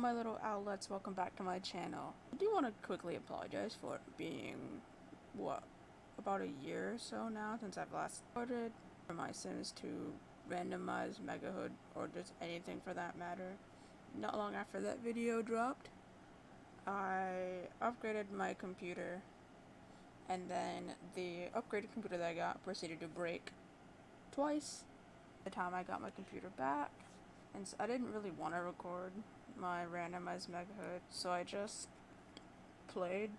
my little outlets, welcome back to my channel. I do want to quickly apologize for it being, about a year or so now since I've last recorded for my Sims 2 Randomized Megahood, or just anything for that matter. Not long after that video dropped, I upgraded my computer, and then the upgraded computer that I got proceeded to break twice by the time I got my computer back. And so I didn't really want to record my randomized megahood, so I just played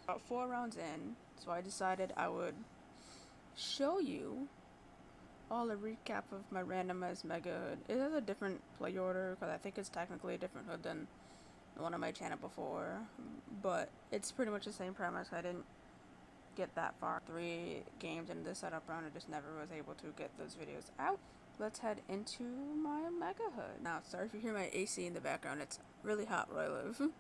about 4 rounds in. So I decided I would show you all a recap of my randomized megahood. It has a different play order because I think it's technically a different hood than the one on my channel before, but it's pretty much the same premise. I didn't get that far. 3 games into the setup round, I just never was able to get those videos out. Let's head into my mega hood. Now, sorry if you hear my AC in the background, it's really hot where I live.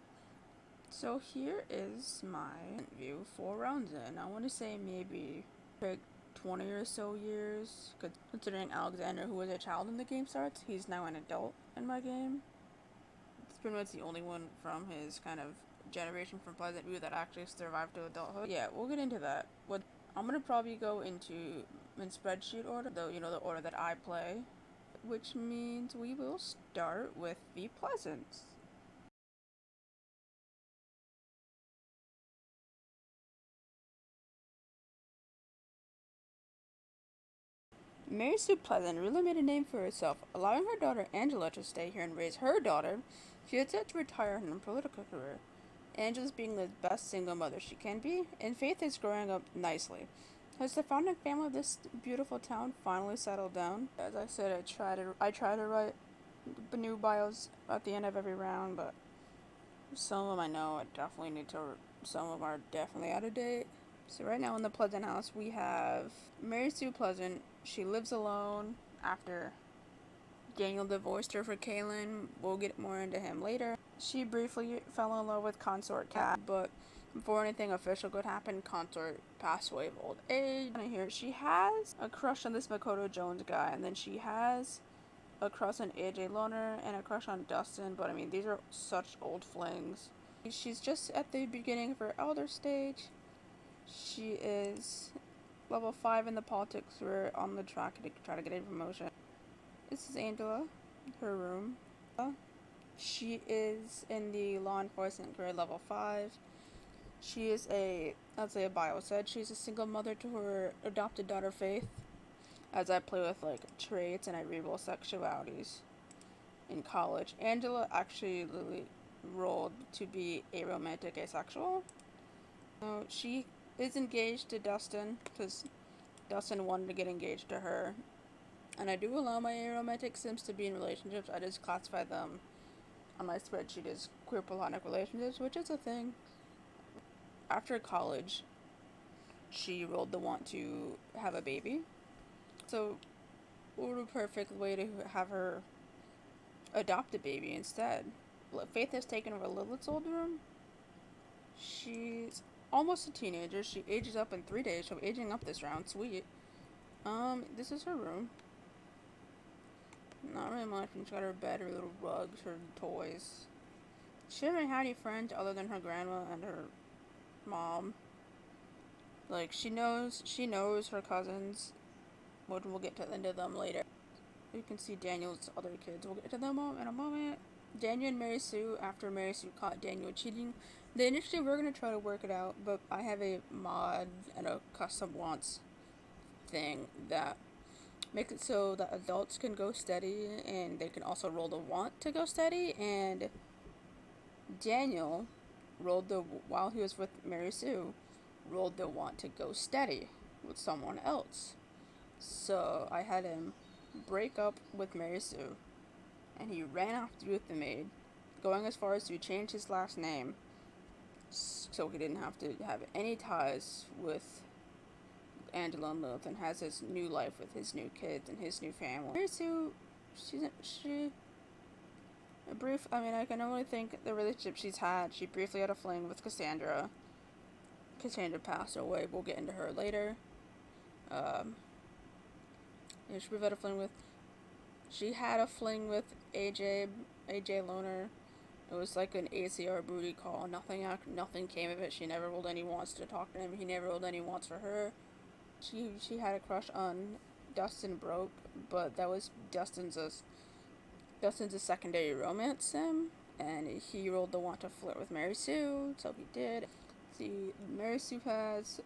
So here is my view 4 rounds in. I want to say maybe like 20 or so years, considering Alexander, who was a child when the game starts, he's now an adult in my game. It's pretty much the only one from his kind of generation from Pleasantview that actually survived to adulthood. Yeah, we'll get into that. I'm gonna probably go in spreadsheet order, though, you know, the order that I play, which means we will start with the Pleasants. Mary Sue Pleasant really made a name for herself, allowing her daughter Angela to stay here and raise her daughter. She is set to retire in her political career. Angela's being the best single mother she can be, and Faith is growing up nicely. Has the founding family of this beautiful town finally settled down? As I said, I try to write new bios at the end of every round, but some of them I know I definitely need to. Some of them are definitely out of date. So right now in the Pleasant house we have Mary Sue Pleasant. She lives alone after Daniel divorced her for Kaylin. We'll get more into him later. She briefly fell in love with Consort Cat, but before anything official could happen, Consort passed away of old age. And here she has a crush on this Makoto Jones guy, and then she has a crush on AJ Loner and a crush on Dustin, but I mean, these are such old flings. She's just at the beginning of her elder stage. She is level 5 in the politics. We're on the track to try to get a promotion. This is Angela, her room. She is in the law enforcement grade level 5. She is a bio said, she's a single mother to her adopted daughter Faith. As I play with like traits and I reroll sexualities in college. Angela actually literally rolled to be aromantic asexual. So she is engaged to Dustin because Dustin wanted to get engaged to her. And I do allow my aromantic Sims to be in relationships. I just classify them on my spreadsheet as queer platonic relationships, which is a thing. After college, she rolled the want to have a baby. So, what a perfect way to have her adopt a baby instead. Faith has taken over Lilith's old room. She's almost a teenager. She ages up in 3 days. She'll be aging up this round. Sweet. This is her room. Not really much. She's got her bed, her little rugs, her toys. She hasn't had any friends other than her grandma and her mom. Like, she knows her cousins. We'll get to the end of them later. You can see Daniel's other kids. We'll get to them in a moment. Daniel and Mary Sue, after Mary Sue caught Daniel cheating, they initially were going to try to work it out, but I have a mod and a custom wants thing that make it so that adults can go steady, and they can also roll the want to go steady, and Daniel rolled while he was with Mary Sue, rolled the want to go steady with someone else. So I had him break up with Mary Sue, and he ran off to be with the maid, going as far as to change his last name so he didn't have to have any ties with Angela and Lilith, and has his new life with his new kids and his new family. Mary Sue, I can only think the relationship she's had. She briefly had a fling with Cassandra. Cassandra passed away. We'll get into her later. She had a fling with AJ Loner. It was like an ACR booty call. Nothing came of it. She never rolled any wants to talk to him. He never rolled any wants for her. She had a crush on Dustin Broke, but that was Dustin's a secondary romance sim, and he rolled the want to flirt with Mary Sue, so he did. See, Mary Sue has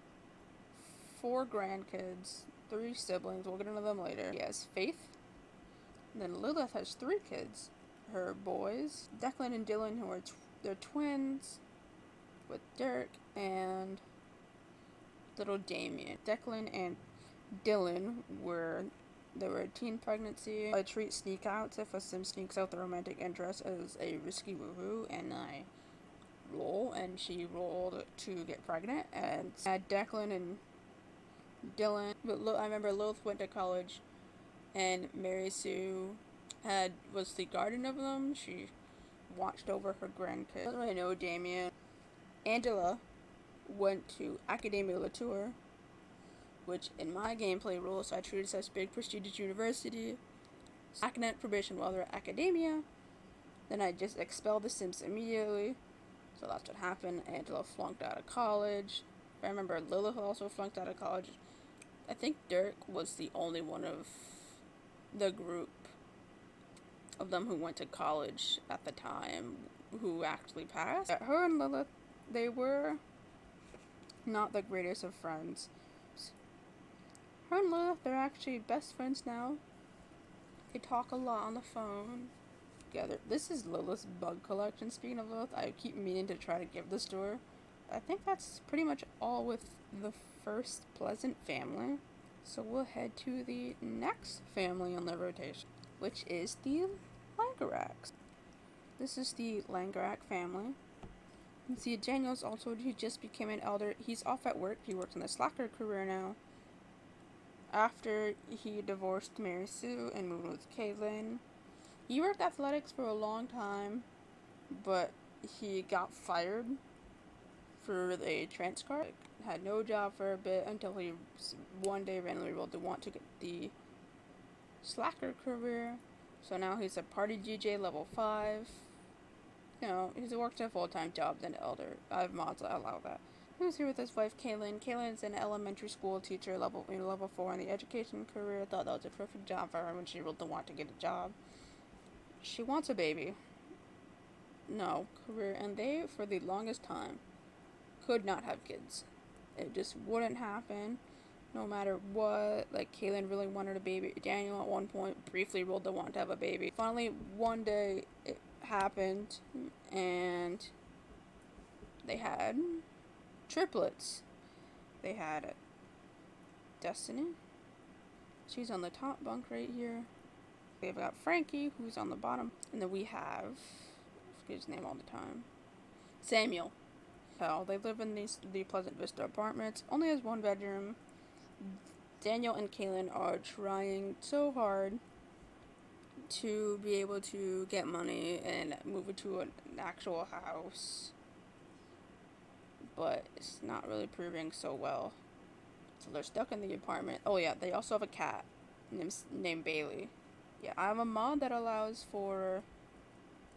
4 grandkids, 3 siblings. We'll get into them later. He has Faith. And then Lilith has 3 kids. Her boys, Declan and Dylan, who are they're twins, with Dirk and little Damien. Declan and Dylan were a teen pregnancy. I treat sneak outs if a sim sneaks out the romantic interest as a risky woohoo, and I roll, and she rolled to get pregnant, and had Declan and Dylan. But I remember Lilith went to college, and Mary Sue was the guardian of them. She watched over her grandkids. I don't really know Damien. Angela went to Academia Latour, which in my gameplay rules I treated as big prestigious university. Academic probation while they're at Academia. Then I just expelled the Sims immediately. So that's what happened. Angela flunked out of college. I remember Lilith also flunked out of college. I think Dirk was the only one of the group of them who went to college at the time who actually passed. Her and Lilith, they were not the greatest of friends. Her and Lilith, they're actually best friends now. They talk a lot on the phone together. This is Lilith's bug collection. Speaking of Lilith, I keep meaning to try to give this to her. I think that's pretty much all with the first Pleasant family. So we'll head to the next family on the rotation, which is the Langaracs. This is the Langarac family. You see, Daniel's also, he just became an elder. He's off at work. He works in the slacker career now. After he divorced Mary Sue and moved with Caitlin. He worked athletics for a long time, but he got fired for a trans card. Had no job for a bit until he one day randomly rolled the want to get the slacker career. So now he's a party DJ level 5. You know, he's worked a full-time job than elder. I have mods that allow that. He was here with his wife, Caitlin. Caitlin's an elementary school teacher, level 4 in the education career. Thought that was a perfect job for her when she rolled the want to get a job. She wants a baby. No, career. And they, for the longest time, could not have kids. It just wouldn't happen. No matter what. Like, Caitlin really wanted a baby. Daniel at one point briefly rolled the want to have a baby. Finally, one day, it happened, and they had triplets. They had Destiny. She's on the top bunk right here. They've got Frankie, who's on the bottom. And then we have, I forget his name all the time, Samuel. They live in the Pleasant Vista apartments. Only has 1 bedroom. Daniel and Caitlin are trying so hard to be able to get money and move into an actual house, but it's not really proving so well. So they're stuck in the apartment. Oh yeah, they also have a cat named Bailey. Yeah, I have a mod that allows for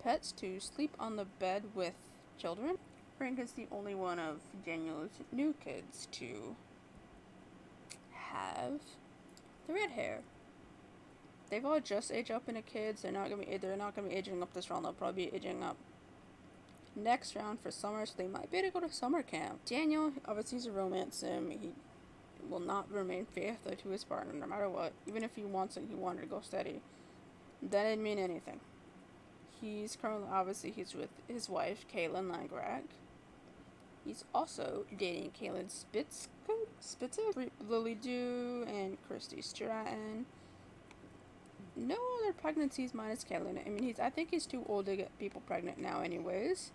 pets to sleep on the bed with children. Frank is the only one of Daniel's new kids to have the red hair. They've all just aged up into kids. They're not gonna be aging up this round. They'll probably be aging up next round for summer, so they might be able to go to summer camp. Daniel, obviously, he's a romance sim. He will not remain faithful to his partner no matter what. Even if he wants it, he wanted to go steady. That didn't mean anything. He's currently, obviously, he's with his wife, Caitlin Langarac. He's also dating Caitlin Spitzer, Lily Dew, and Christy Stratton. No other pregnancies minus Caitlin. I mean, I think he's too old to get people pregnant now anyways.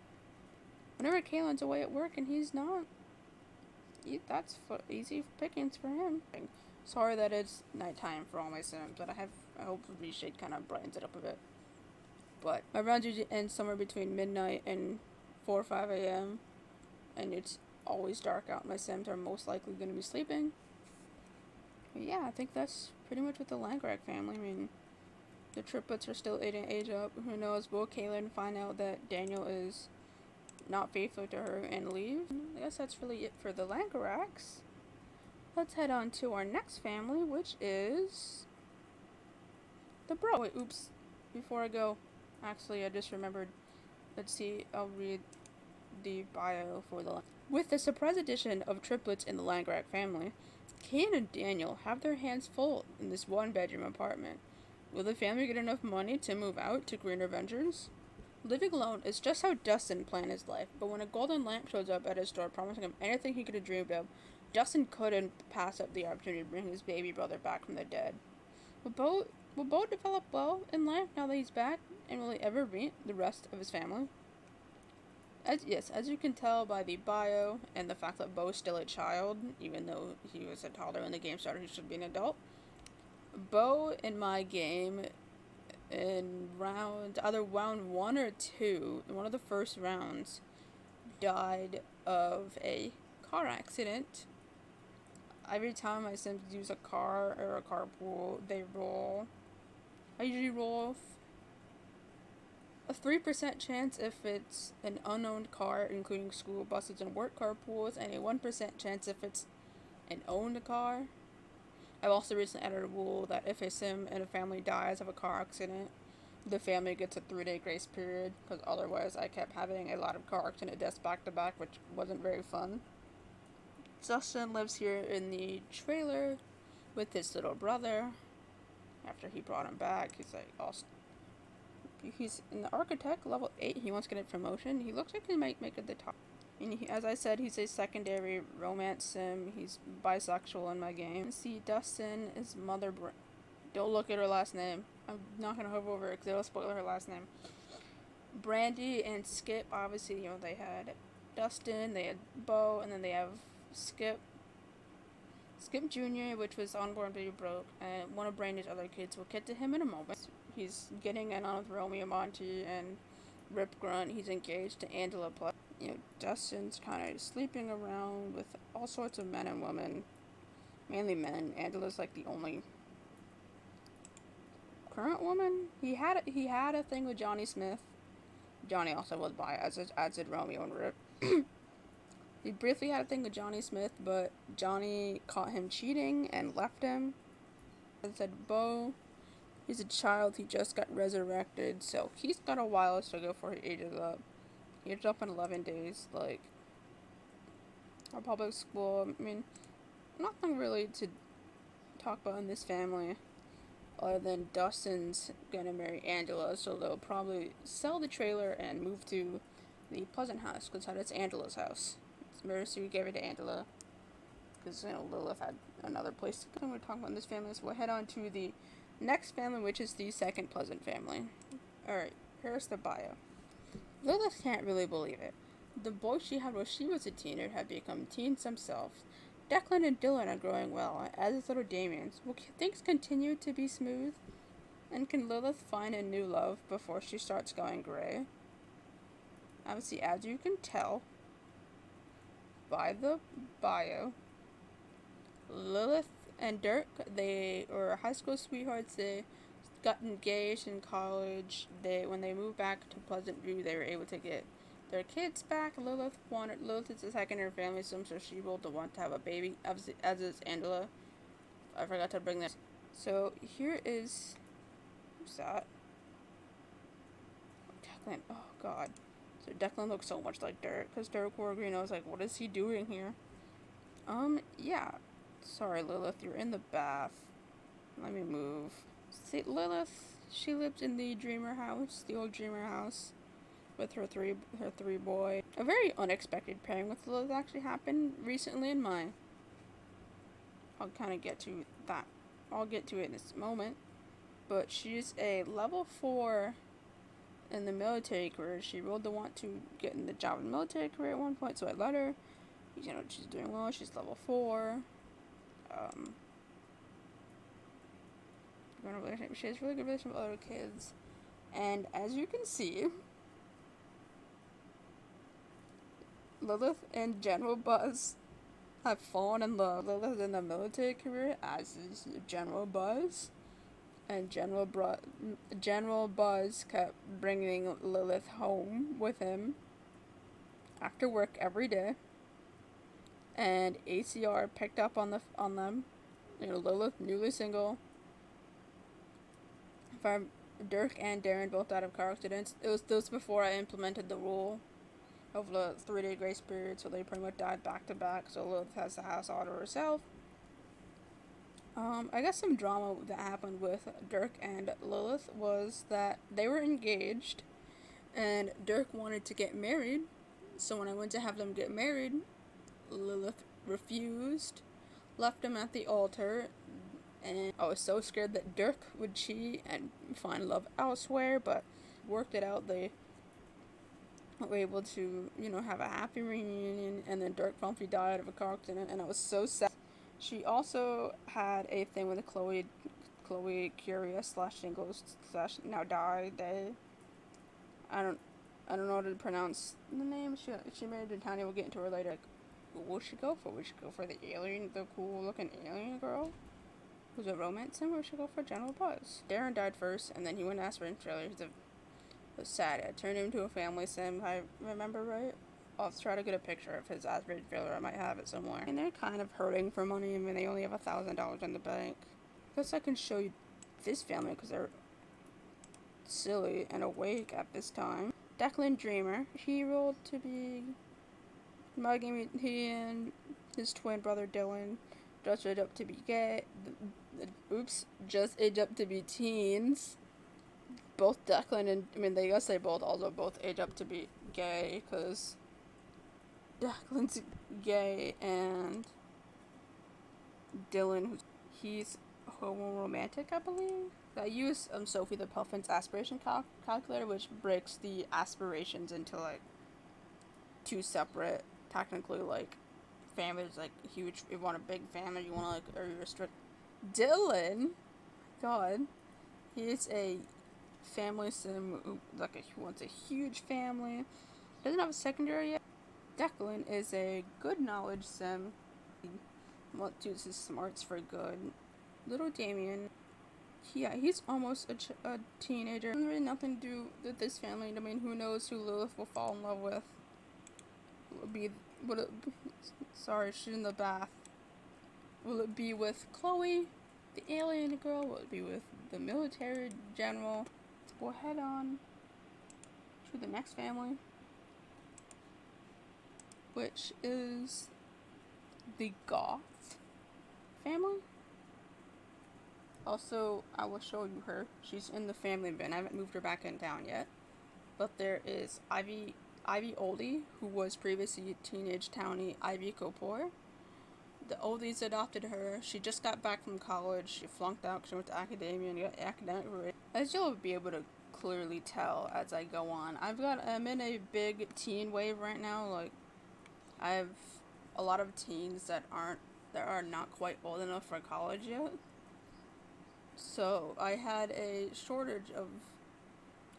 Whenever Caitlin's away at work and he's not, that's easy pickings for him. Sorry that it's nighttime for all my sims, but I hope the shade kind of brightens it up a bit. But my rounds usually end somewhere between midnight and 4 or 5 a.m. And it's always dark out. My sims are most likely going to be sleeping. But yeah, I think that's pretty much with the Langarac family. I mean, The triplets are still eating age up. Who knows? Will Kaylin find out that Daniel is not faithful to her and leave? I guess that's really it for the Langaraks. Let's head on to our next family, which is the Bro. Wait, oops. Before I go, actually, I just remembered. Let's see. I'll read the bio for the. With the surprise addition of triplets in the Langarak family, Kane and Daniel have their hands full in this one-bedroom apartment. Will the family get enough money to move out to greener ventures? Living alone is just how Dustin planned his life, but when a golden lamp shows up at his door promising him anything he could have dreamed of, Dustin couldn't pass up the opportunity to bring his baby brother back from the dead. Will Bo develop well in life now that he's back, and will he ever meet the rest of his family? As you can tell by the bio and the fact that Bo's still a child, even though he was a toddler when the game started, he should be an adult. Bo in my game, in either round 1 or 2, in one of the first rounds, died of a car accident. Every time my Sims use a car or a carpool, they roll. I usually roll a 3% chance if it's an unowned car, including school buses and work carpools, and a 1% chance if it's an owned car. I've also recently added a rule that if a Sim in a family dies of a car accident, the family gets a 3-day grace period, because otherwise I kept having a lot of car accident deaths back to back, which wasn't very fun. Justin lives here in the trailer with his little brother. After he brought him back, he's like, he's in the architect, level 8. He wants to get a promotion. He looks like he might make it the top. And as I said, he's a secondary romance sim. He's bisexual in my game. See, Dustin is mother. Don't look at her last name. I'm not gonna hover over it because it'll spoil her last name. Brandy and Skip, obviously, they had Dustin, they had Bo, and then they have Skip Jr., which was unborn baby broke, and one of Brandy's other kids. We'll get to him in a moment. He's getting in on with Romeo Monty and Rip Grunt. He's engaged to Angela Plus. Dustin's kind of sleeping around with all sorts of men and women. Mainly men. Angela's like the only current woman. He had a thing with Johnny Smith. Johnny also was bi, as did Romeo and Rip. He briefly had a thing with Johnny Smith, but Johnny caught him cheating and left him. As I said, Bo, he's a child. He just got resurrected, so he's got a while to go before he ages up. He ages up in 11 days. Like, our public school, nothing really to talk about in this family, other than Dustin's gonna marry Angela, so they'll probably sell the trailer and move to the Pleasant house, because that's Angela's house. Mercy gave it to Angela, because Lilith had another place to go. We're talking about this family, so we'll head on to the next family, which is the second Pleasant family. Alright, here's the bio. Lilith can't really believe it. The boys she had when she was a teenager have become teens themselves. Declan and Dylan are growing well, as is little Damien's. Will things continue to be smooth? And can Lilith find a new love before she starts going gray? Obviously, as you can tell by the bio, Lilith and Dirk, they were high school sweethearts. They got engaged in college. When they moved back to Pleasantview, they were able to get their kids back. Lilith is the second in her family, so she will want to have a baby, as is Angela. I forgot to bring this. So here is, who's that? Declan. Oh God. So Declan looks so much like Dirk, because Dirk wore green. I was like, what is he doing here? Yeah. Sorry, Lilith, you're in the bath. Let me move. See, Lilith, she lives in the Dreamer house, the old Dreamer house, with her three boy. A very unexpected pairing with Lilith actually happened recently in mine. I'll kind of get to that. I'll get to it in this moment. But she's a level 4 in the military career. She rolled to want to get in the job in the military career at one point, so I let her. She's doing well. She's level 4. She has really good relationship with other kids. And as you can see, Lilith and General Buzz have fallen in love. Lilith in the military career, as is General Buzz. and General Buzz kept bringing Lilith home with him after work every day, and ACR picked up on them. Lilith, newly single. From Dirk and Darren both died of car accidents. It was this before I implemented the rule of the 3-day grace period, so they pretty much died back to back. So Lilith has the house all to herself. I guess some drama that happened with Dirk and Lilith was that they were engaged, and Dirk wanted to get married. So when I went to have them get married, Lilith refused, left him at the altar, and I was so scared that Dirk would cheat and find love elsewhere, but worked it out. They were able to, have a happy reunion, and then Dirk promptly died of a car accident, and I was so sad. She also had a thing with Chloe Curious / Shingles / now die. I don't know how to pronounce the name. She married to Tanya. We'll get into her later. Like, what would she go for? Would she go for the alien, the cool looking alien girl who's a romance sim, or should go for General Buzz? Darren died first, and then he went to Aspirin trailer. It was sad. It turned him into a family sim, if I remember right. I'll try to get a picture of his Aspirin trailer. I might have it somewhere. And they're kind of hurting for money. I mean, they only have $1,000 in the bank. I guess I can show you this family because they're silly and awake at this time. Declan Dreamer. He rolled to be my game. He and his twin brother Dylan just age up to be gay. Just age up to be teens. Both Declan and, they both age up to be gay, because Declan's gay and Dylan, he's homo-romantic, I believe. I use Sophie the Puffin's aspiration calculator, which breaks the aspirations into, two separate, technically, families, huge. If you want a big family, you want or you restrict. Dylan, God, he's a family sim, he wants a huge family. Doesn't have a secondary yet. Declan is a good knowledge sim. He wants to use his smarts for good. Little Damien, he's almost a teenager. Really nothing to do with this family. Who knows who Lilith will fall in love with? Sorry, she's in the bath. Will it be with Chloe, the alien girl? Will it be with the military general? Let's go ahead on to the next family, which is the Goth family. Also, I will show you her. She's in the family bin. I haven't moved her back in town yet. But there is Ivy Oldie, who was previously teenage townie Ivy Kapoor. The Oldies adopted her. She just got back from college. She flunked out because she went to academia and got academic rating. As you'll be able to clearly tell as I go on, I'm in a big teen wave right now. I have a lot of teens that are not quite old enough for college yet. So I had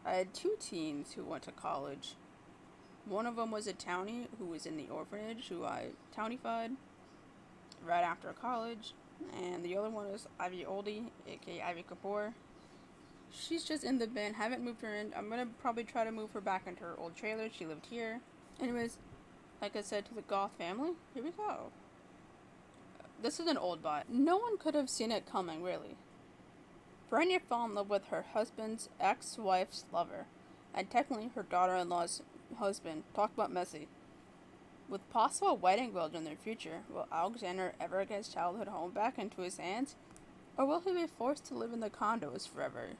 I had two teens who went to college. One of them was a townie who was in the orphanage, who I townified right after college. And the other one is Ivy Oldie, aka Ivy Kapoor. She's just in the bin. Haven't moved her in. I'm gonna probably try to move her back into her old trailer. She lived here. Anyways, like I said, to the Goth family, here we go. This is an old bot. No one could have seen it coming, really. Brenda fell in love with her husband's ex-wife's lover, and technically her daughter-in-law's husband. Talk about messy. With possible wedding bells in their future, will Alexander ever get his childhood home back into his hands? Or will he be forced to live in the condos forever?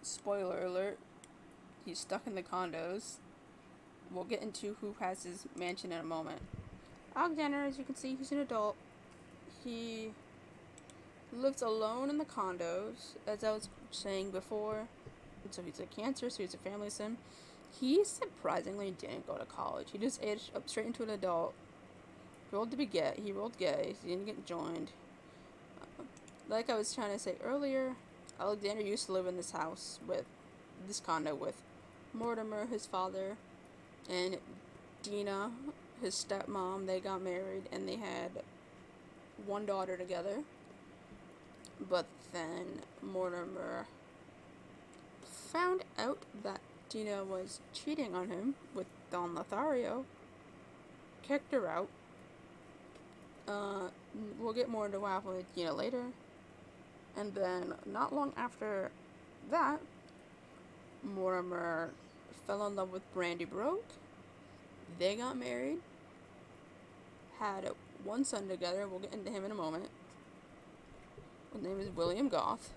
Spoiler alert. He's stuck in the condos. We'll get into who has his mansion in a moment. Alexander, as you can see, he's an adult. He lives alone in the condos, as I was saying before. So he's a Cancer, so he's a family sim. He surprisingly didn't go to college. He just aged up straight into an adult. He rolled gay. He didn't get joined. Like I was trying to say earlier, Alexander used to live in this condo with Mortimer, his father, and Dina, his stepmom. They got married and they had one daughter together. But then Mortimer found out that Dina was cheating on him with Don Lothario, kicked her out. We'll get more into what happened with Dina later. And then, not long after that, Mortimer fell in love with Brandy Broke. They got married, had one son together. We'll get into him in a moment. His name is William Goth.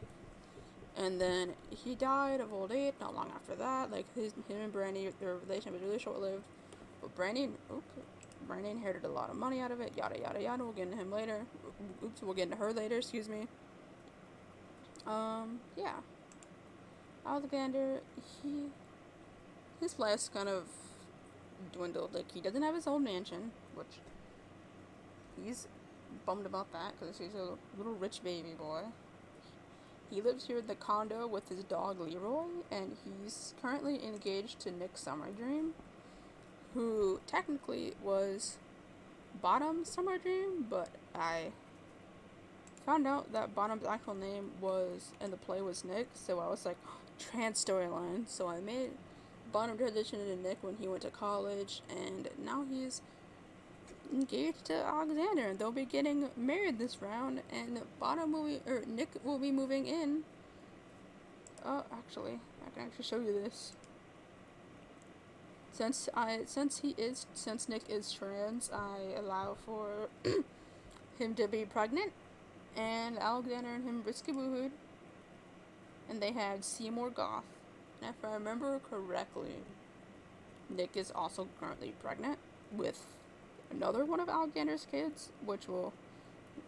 And then he died of old age not long after that. Like, him and Brandy, their relationship was really short-lived. But Brandy inherited a lot of money out of it, yada, yada, yada. We'll get into him later. We'll get into her later, excuse me. Yeah. Alexander, his life's kind of dwindled. Like, he doesn't have his own mansion, which he's bummed about that because he's a little rich baby boy. He lives here in the condo with his dog Leroy, and he's currently engaged to Nick Summerdream, who technically was Bottom's Summerdream, but I found out that Bottom's actual name was in the play was Nick, so I was like, trans storyline. So I made Bottom transition into Nick when he went to college, and now he's engaged to Alexander, and they'll be getting married this round, and Nick will be moving in. Actually, I can actually show you this. Since Nick is trans, I allow for him to be pregnant, and Alexander and him risky woohooed, and they had Seymour Goth. And if I remember correctly, Nick is also currently pregnant with another one of Alexander's kids, which we'll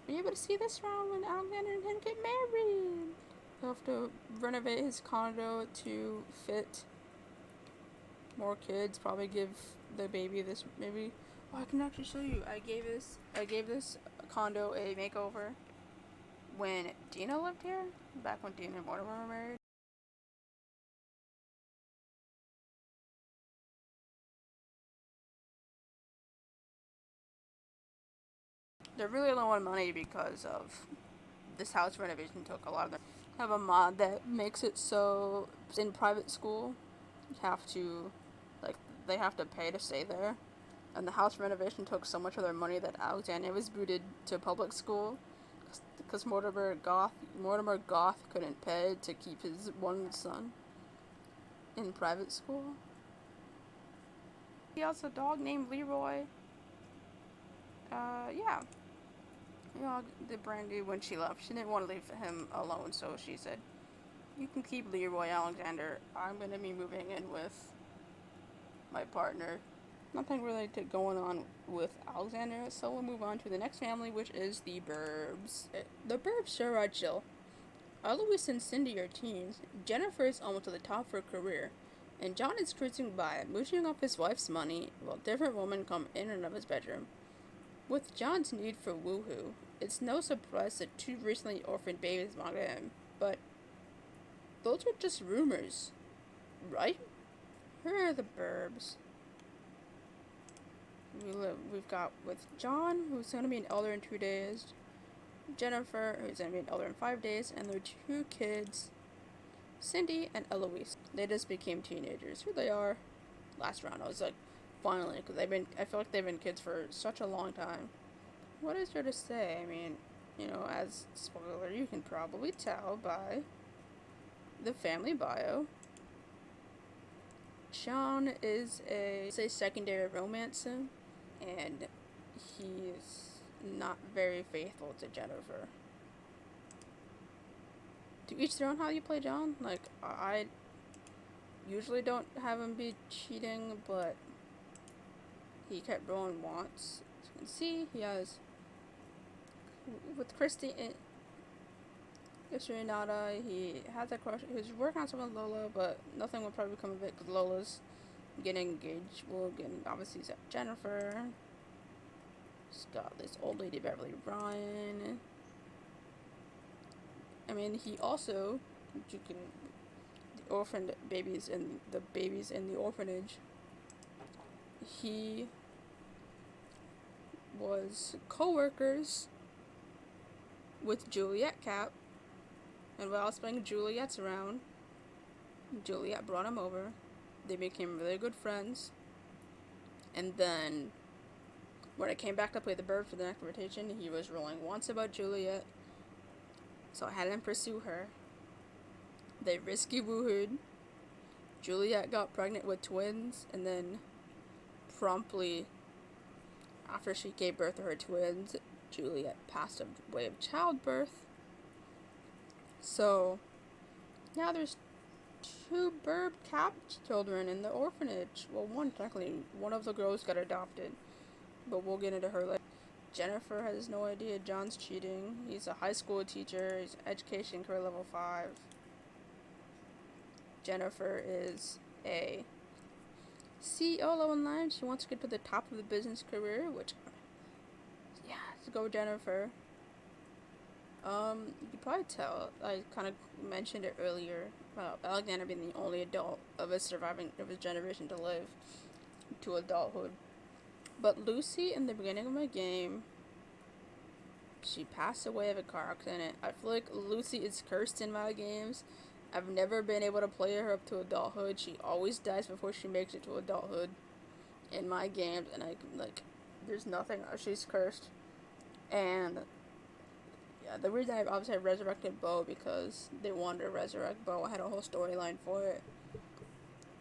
be able to see this round when Alexander and him get married. He'll have to renovate his condo to fit more kids. Probably give the baby this maybe. Oh, I can actually show you. I gave this condo a makeover when Dina lived here, back when Dina and Mortimer were married. They're really low on money because of this house renovation took a lot of them. Have a mod that makes it so in private school you have to, like, they have to pay to stay there, and the house renovation took so much of their money that Alexander was booted to public school because Mortimer Goth couldn't pay to keep his one son in private school. He has a dog named Leroy. Yeah. You know, the Brandy, when she left, she didn't want to leave him alone, so she said, you can keep Leroy, Alexander. I'm going to be moving in with my partner. Nothing really going on with Alexander, so we'll move on to the next family, which is the Burbs. The Burbs sure are chill. Eloise and Cindy are teens. Jennifer is almost at the top of her career. And John is cruising by, mooching off his wife's money, while different women come in and out of his bedroom. With John's need for woohoo, it's no surprise that 2 recently orphaned babies belong to him, but those are just rumors, right? Here are the Burbs. We've got with John, who's going to be an elder in 2 days, Jennifer, who's going to be an elder in 5 days, and their 2 kids, Cindy and Eloise. They just became teenagers. Here they are. Last round, I was like, finally, because I feel like they've been kids for such a long time. What is there to say? I mean, you know, as spoiler, you can probably tell by the family bio. Sean is a secondary romance sim, and he's not very faithful to Jennifer. To each their own how you play John. Like, I usually don't have him be cheating, but he kept rolling once. As you can see, he has with Christy and Renata, he had that crush. He was working on something with Lola, but nothing would probably come of it because Lola's getting engaged. Obviously, he's at Jennifer. He's got this old lady Beverly Ryan. I mean, he also, the orphaned babies and the babies in the orphanage. He was co-workers with Juliet Cap And while spending Juliet's around, Juliet brought him over. They became really good friends. And then, when I came back to play the bird for the next rotation, he was rolling once about Juliet. So I had him pursue her. They risky woohooed. Juliet got pregnant with twins, and then promptly after she gave birth to her twins, Juliet passed away of childbirth. So now there's two bird capped children in the orphanage. Well, one of the girls got adopted, but we'll get into her later. Jennifer has no idea John's cheating. He's a high school teacher. He's education career level 5. Jennifer is a CEO level 9. She wants to get to the top of the business career, which, yeah, let's go Jennifer. You can probably tell, I kind of mentioned it earlier, about Alexander being the only adult of his generation to live to adulthood. But Lucy, in the beginning of my game, she passed away of a car accident. I feel like Lucy is cursed in my games. I've never been able to play her up to adulthood. She always dies before she makes it to adulthood in my games, and there's nothing. She's cursed. And yeah, the reason I resurrected Bo because they wanted to resurrect Bo. I had a whole storyline for it.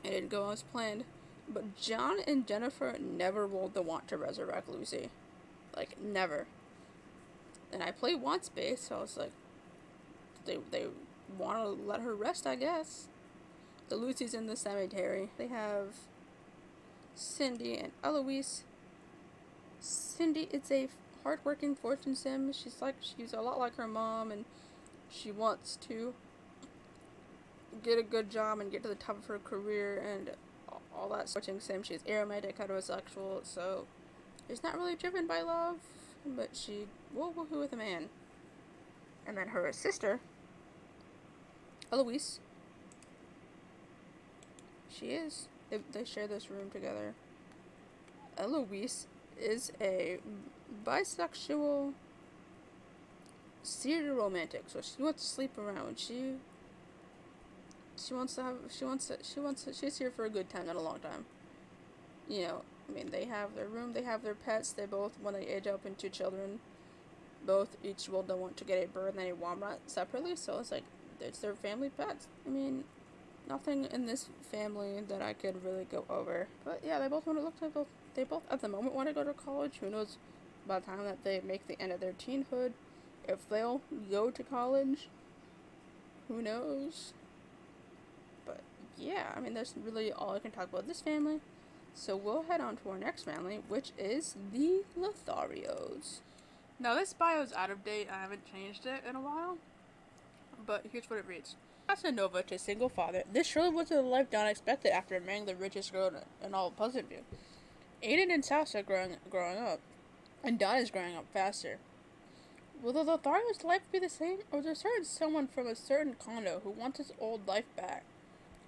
It didn't go as planned. But John and Jennifer never rolled the want to resurrect Lucy. Never. And I played once base, so I was like, they want to let her rest, I guess. The Lucy's in the cemetery. They have Cindy and Eloise. Cindy is a hardworking fortune sim. She's a lot like her mom, and she wants to get a good job and get to the top of her career and all that fortune sim. She's aromantic, heterosexual, so she's not really driven by love, but she will woohoo with a man. And then her sister, Eloise, she is. They share this room together. Eloise is a bisexual serial romantic, so she wants to sleep around. She's here for a good time, not a long time. They have their room, they have their pets. They both, when they age up into children, each will want to get a bird and a wombat separately, so it's their family pets. Nothing in this family that I could really go over. But yeah, they both at the moment want to go to college. Who knows by the time that they make the end of their teenhood, if they'll go to college. Who knows? But yeah, that's really all I can talk about this family. So we'll head on to our next family, which is the Lotharios. Now this bio is out of date. I haven't changed it in a while. But here's what it reads. Casanova to single father. This surely wasn't the life Don expected after marrying the richest girl in all of Pleasantview. Aiden and Sas are growing up, and Don is growing up faster. Will the Lotharios' life be the same, or is there someone from a certain condo who wants his old life back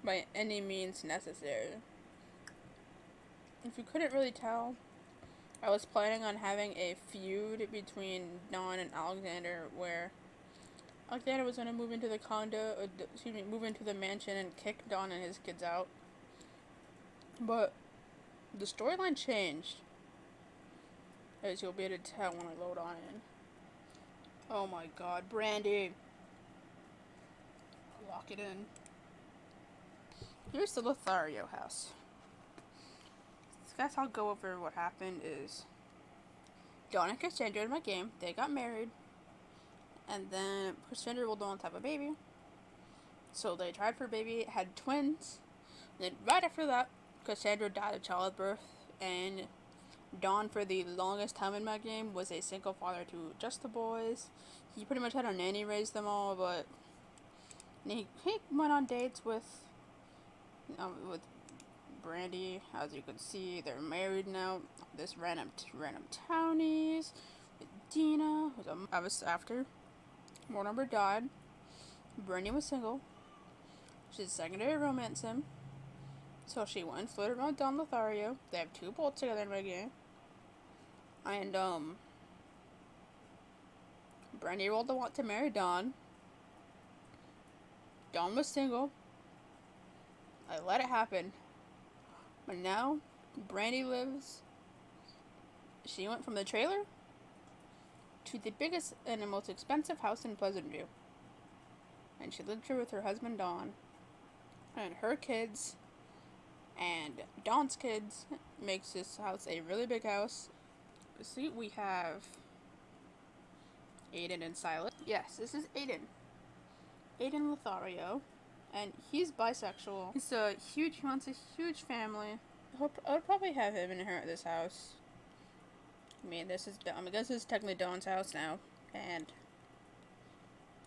by any means necessary? If you couldn't really tell, I was planning on having a feud between Don and Alexander, where Alexander was going to move into the mansion and kick Don and his kids out. But the storyline changed, as you'll be able to tell when I load on in. Oh my god, Brandy! Lock it in. Here's the Lothario house. Guys, I'll go over what happened is Don and Cassandra in my game, they got married. And then Cassandra will don't have a baby. So they tried for a baby, had twins. And then right after that, Cassandra died of childbirth. And Don, for the longest time in my game, was a single father to just the boys. He pretty much had a nanny raise them all, but he went on dates with Brandy. As you can see, they're married now. This random townies. Dina, I was after Mortimer died. Brandy was single. She's a secondary romance sim. So she went and flirted around Don Lothario. They have 2 bolts together in my game. And, Brandy rolled the want to marry Don. Dawn was single. I let it happen. But now, Brandy lives. She went from the trailer to the biggest and the most expensive house in Pleasantview. And she lived here with her husband, Dawn, and her kids, and Dawn's kids makes this house a really big house. See, we have Aiden and Silas. Yes, this is Aiden. Aiden Lothario. And he's bisexual. He wants a huge family. I would probably have him inherit this house. I mean, this is technically Dawn's house now. And,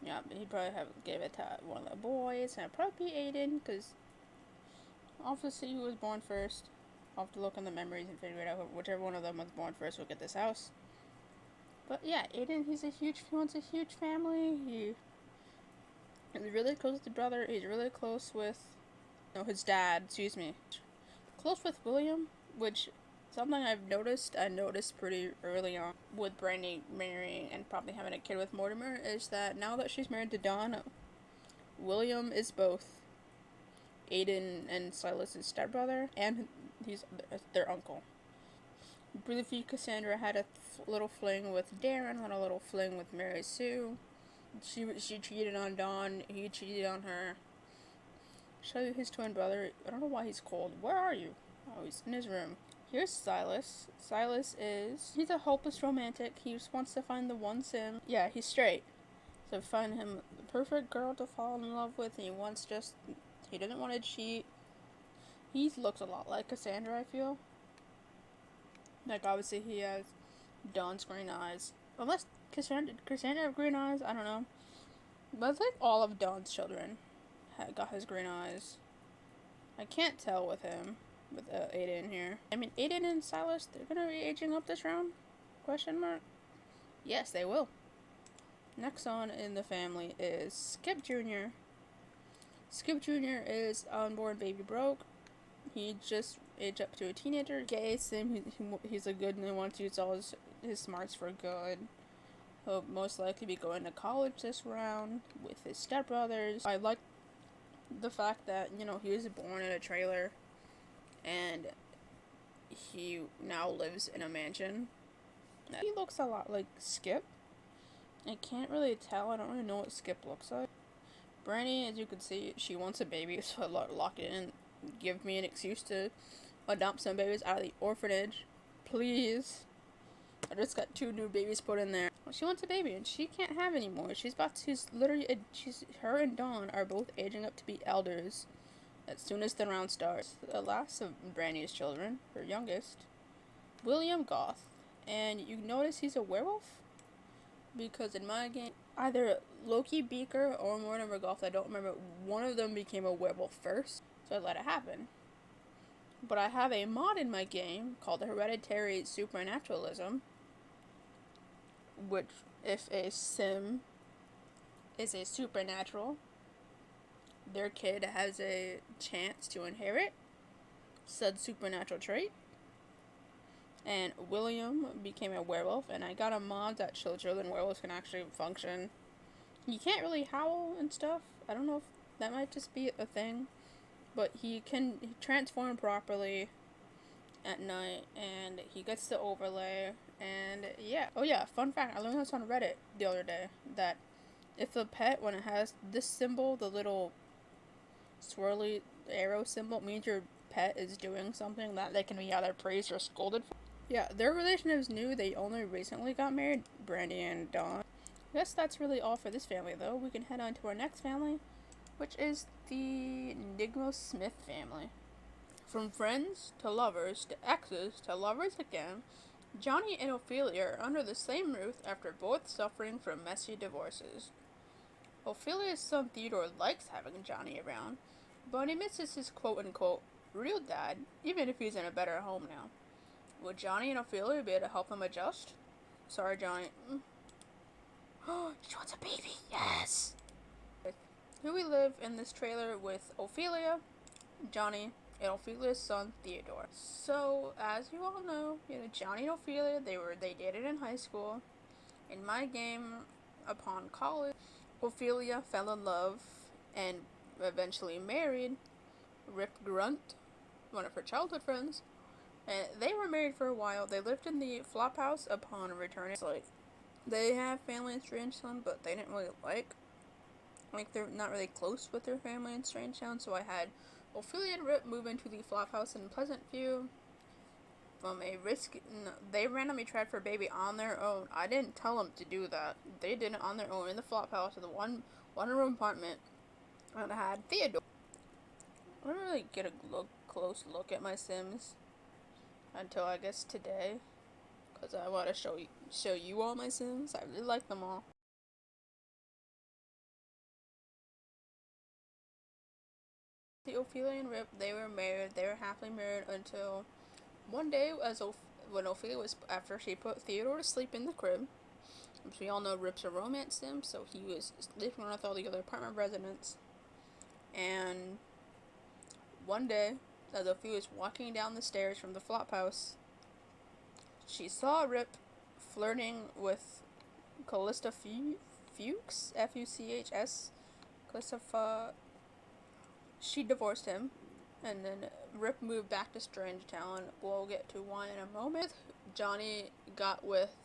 yeah, he'd probably give it to one of the boys. And it'd probably be Aiden, because I'll have to see who was born first. I'll have to look in the memories and figure it out. Whichever one of them was born first will get this house. But yeah, Aiden, he wants a huge family. He's really close with the brother. He's really close with, his dad, Close with William, which something I noticed pretty early on with Brandy marrying and probably having a kid with Mortimer, is that now that she's married to Dawn, William is both Aiden and Silas's stepbrother, and he's their uncle. Briefly, Cassandra had a little fling with Darren, had a little fling with Mary Sue. She cheated on Dawn, he cheated on her. Show you his twin brother. I don't know why he's cold. Where are you? Oh, he's in his room. Here's Silas. He's a hopeless romantic. He just wants to find the one sim. Yeah, he's straight. So find him the perfect girl to fall in love with. He doesn't want to cheat. He looks a lot like Cassandra, I feel. Like, obviously he has Dawn's green eyes. Unless Cassandra have green eyes? I don't know. But I think all of Dawn's children got his green eyes. I can't tell with him, with Aiden here. I mean, Aiden and Silas, they're gonna be aging up this round? Question mark? Yes, they will. Next on in the family is Skip Jr. Skip Jr. is unborn baby broke. He just aged up to a teenager. Gay, same. He's a good and he wants to use all his smarts for good. He'll most likely be going to college this round with his stepbrothers. I like the fact that, he was born in a trailer and he now lives in a mansion. He looks a lot like Skip. I can't really tell. I don't really know what Skip looks like. Brandy, as you can see, she wants a baby, so I lock it in. Give me an excuse to adopt some babies out of the orphanage. Please. I just got 2 new babies put in there. Well, she wants a baby and she can't have any more. Her and Dawn are both aging up to be elders as soon as the round starts. The last of Brandy's children, her youngest, William Goth. And you notice he's a werewolf? Because in my game, either Loki Beaker or Mortimer Goth, I don't remember, one of them became a werewolf first. So I let it happen. But I have a mod in my game called Hereditary Supernaturalism, which, if a sim is a supernatural, their kid has a chance to inherit said supernatural trait. And William became a werewolf, and I got a mod that children werewolves can actually function. He can't really howl and stuff. I don't know if that might just be a thing. But he can transform properly at night, and he gets the overlay, and yeah. Oh yeah, fun fact, I learned this on Reddit the other day, that if a pet, when it has this symbol, the little swirly arrow symbol, means your pet is doing something that they can be either praised or scolded for. Yeah, their relationship is new. They only recently got married, Brandy and Dawn. I guess that's really all for this family, though. We can head on to our next family, which is the Nigma Smith family. From friends to lovers to exes to lovers again, Johnny and Ophelia are under the same roof after both suffering from messy divorces. Ophelia's son Theodore likes having Johnny around, but he misses his quote-unquote real dad, even if he's in a better home now. Will Johnny and Ophelia be able to help him adjust? Sorry, Johnny. Oh, she wants a baby. Yes! Here we live in this trailer with Ophelia, Johnny, and Ophelia's son Theodore. So, as you all know, Johnny and Ophelia, they dated in high school. In my game, upon college, Ophelia fell in love and eventually married Rip Grunt, one of her childhood friends. And they were married for a while. They lived in the flop house upon returning. It's like they have family in Strangetown, but they didn't really like they're not really close with their family in Strangetown. So I had Ophelia and Rip move into the flop house in Pleasantview. From a risk, they randomly tried for a baby on their own. I didn't tell them to do that. They did it on their own in the flop house in the one room apartment. And I had Theodore. I don't really get a close look at my Sims until I guess today, because I want to show you all my Sims. I really like them all. The Ophelia and Rip, they were married. They were happily married until one day, when Ophelia was after she put Theodore to sleep in the crib. Which we all know Rip's a romance sim, so he was sleeping with all the other apartment residents. And one day, as Ophelia was walking down the stairs from the flop house, she saw Rip flirting with Callista Fuchs, Fuchs, Callista. She divorced him, and then Rip moved back to Strangetown. We'll get to why in a moment. Johnny got with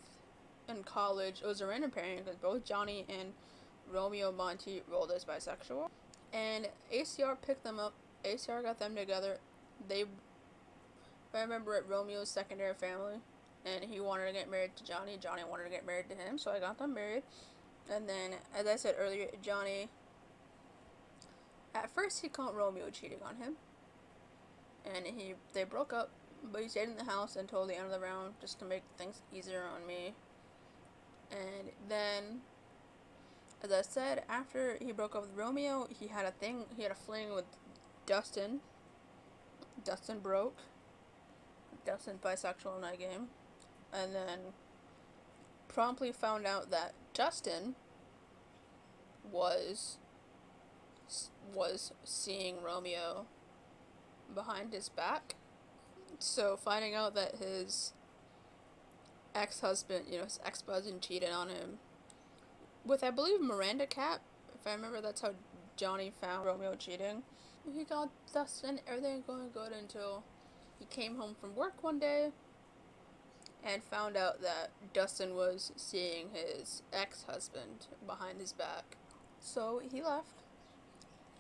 in college. It was a random pairing because both Johnny and Romeo Monty rolled as bisexual, and ACR picked them up. ACR got them together. I remember at Romeo's secondary family, and he wanted to get married to Johnny. Johnny wanted to get married to him, so I got them married. And then, as I said earlier, Johnny, at first he caught Romeo cheating on him, and they broke up, but he stayed in the house until the end of the round just to make things easier on me. And then, as I said, after he broke up with Romeo, he had a fling with Dustin. Dustin broke. Dustin's bisexual in that game. And then promptly found out that Dustin was seeing Romeo behind his back. So finding out that his ex-husband, his ex-husband cheated on him with, I believe, Miranda Cat. If I remember, that's how Johnny found Romeo cheating. He got Dustin, everything going good until he came home from work one day and found out that Dustin was seeing his ex-husband behind his back. So he left.